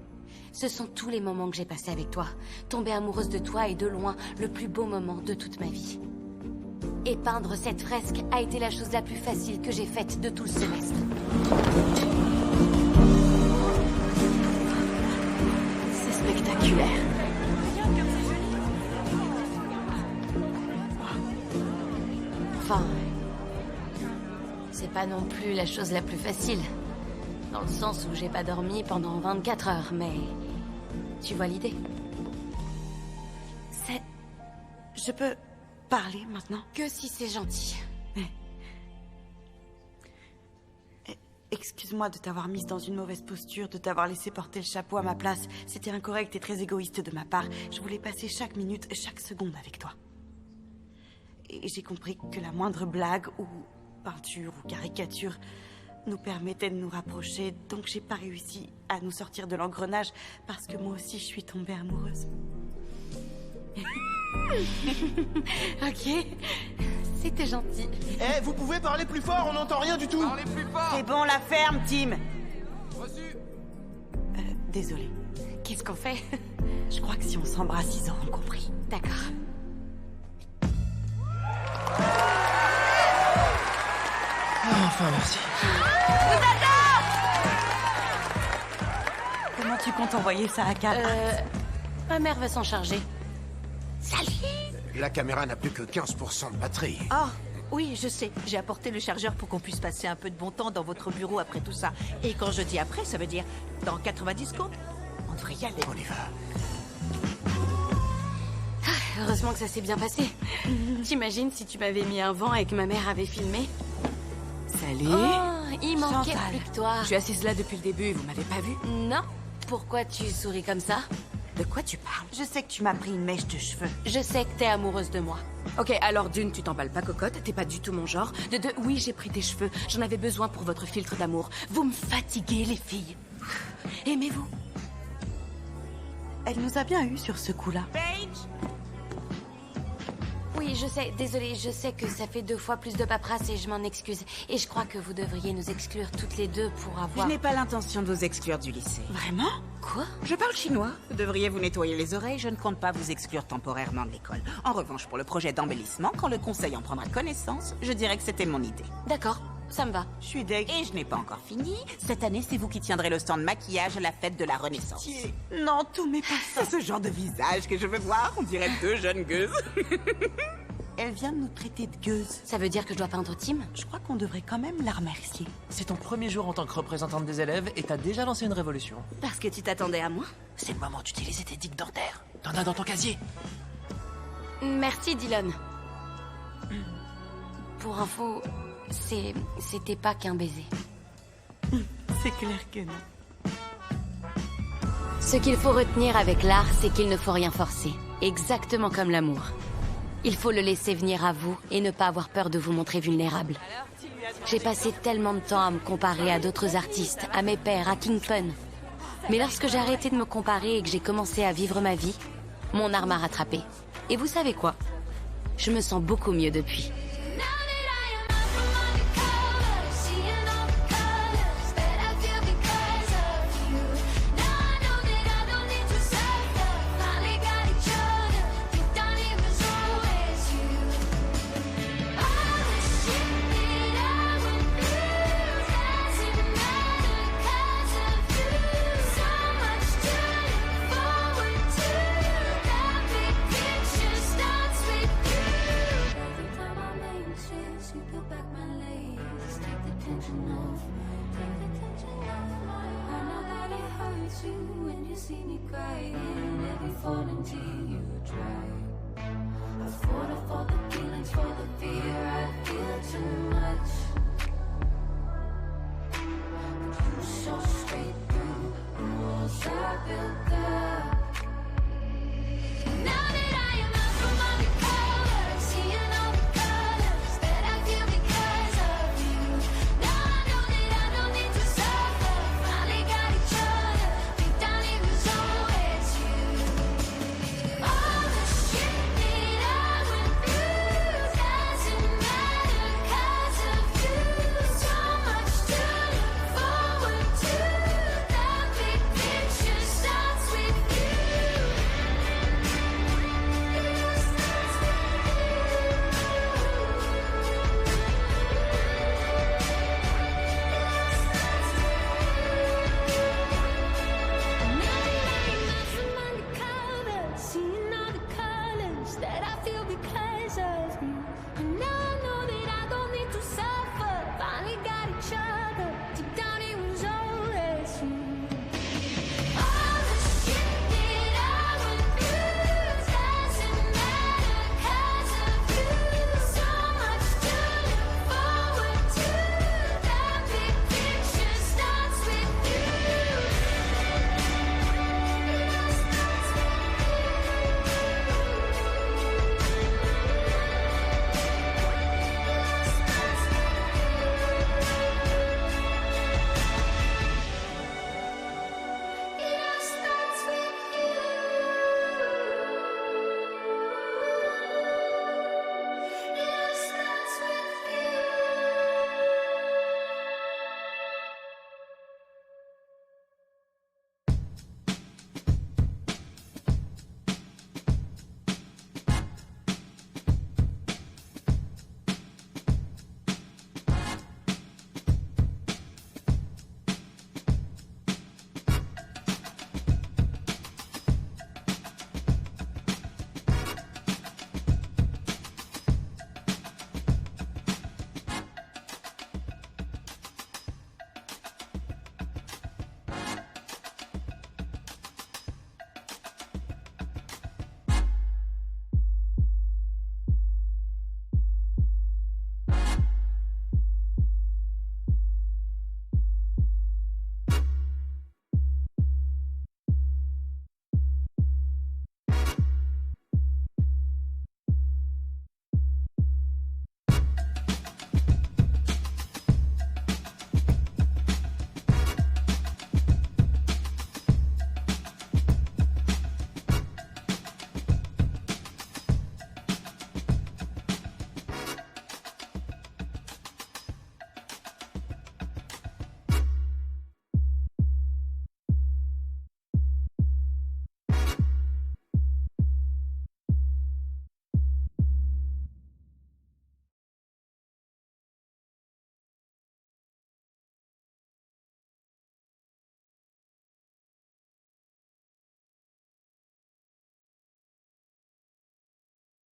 Ce sont tous les moments que j'ai passés avec toi. Tomber amoureuse de toi est de loin le plus beau moment de toute ma vie. Et peindre cette fresque a été la chose la plus facile que j'ai faite de tout le semestre. C'est spectaculaire. Enfin, c'est pas non plus la chose la plus facile. Dans le sens où j'ai pas dormi pendant 24 heures, mais... Tu vois l'idée? Je peux parler maintenant? Que si c'est gentil. Excuse-moi de t'avoir mise dans une mauvaise posture, de t'avoir laissé porter le chapeau à ma place. C'était incorrect et très égoïste de ma part. Je voulais passer chaque minute, chaque seconde avec toi. Et j'ai compris que la moindre blague ou peinture ou caricature nous permettait de nous rapprocher. Donc j'ai pas réussi à nous sortir de l'engrenage parce que moi aussi je suis tombée amoureuse. Ok, c'était gentil. Eh, vous pouvez parler plus fort, on n'entend rien du tout. Parlez plus fort. C'est bon, la ferme, Tim. Reçu. Désolée. Qu'est-ce qu'on fait? Je crois que si on s'embrasse, ils auront compris. D'accord. Enfin, merci. Comment tu comptes envoyer ça à Cal? Ma mère va s'en charger. Salut! La caméra n'a plus que 15% de batterie. Ah, oui, je sais. J'ai apporté le chargeur pour qu'on puisse passer un peu de bon temps dans votre bureau après tout ça. Et quand je dis après, ça veut dire dans 90 secondes. On devrait y aller. On y va. Heureusement que ça s'est bien passé. T'imagines si tu m'avais mis un vent et que ma mère avait filmé? Salut. Oh, il manquait Chantal. plus que toi. Je suis assise là depuis le début, vous m'avez pas vu? Non. Pourquoi tu souris comme ça? De quoi tu parles? Je sais que tu m'as pris une mèche de cheveux. Je sais que t'es amoureuse de moi. Ok, alors d'une, tu t'emballes pas cocotte, t'es pas du tout mon genre. De deux, oui, j'ai pris tes cheveux, j'en avais besoin pour votre filtre d'amour. Vous me fatiguez, les filles. Aimez-vous? Elle nous a bien eu sur ce coup-là. Oui, je sais. Désolée, je sais que ça fait 2 fois plus de paperasse et je m'en excuse. Et je crois que vous devriez nous exclure toutes les deux pour avoir... Je n'ai pas l'intention de vous exclure du lycée. Vraiment? Quoi? Je parle chinois. Vous devriez vous nettoyer les oreilles, je ne compte pas vous exclure temporairement de l'école. En revanche, pour le projet d'embellissement, quand le conseil en prendra connaissance, je dirais que c'était mon idée. D'accord, ça me va. Je suis deg. Et je n'ai pas encore fini. Cette année, c'est vous qui tiendrez le stand maquillage à la fête de la Renaissance. Non, tout m'est pas ça. C'est ce genre de visage que je veux voir. On dirait 2 jeunes gueuses. Elle vient de nous traiter de gueuse. Ça veut dire que je dois peindre Tim? Je crois qu'on devrait quand même la remercier. C'est ton premier jour en tant que représentante des élèves et t'as déjà lancé une révolution. Parce que tu t'attendais à moi? C'est le moment d'utiliser tes digues dentaires. T'en as dans ton casier. Merci, Dylan. Pour info, c'était pas qu'un baiser. C'est clair que non. Ce qu'il faut retenir avec l'art, c'est qu'il ne faut rien forcer. Exactement comme l'amour. Il faut le laisser venir à vous et ne pas avoir peur de vous montrer vulnérable. J'ai passé tellement de temps à me comparer à d'autres artistes, à mes pairs, à Kingpin. Mais lorsque j'ai arrêté de me comparer et que j'ai commencé à vivre ma vie, mon art m'a rattrapé. Et vous savez quoi? Je me sens beaucoup mieux depuis. See me crying, every falling tear you dry.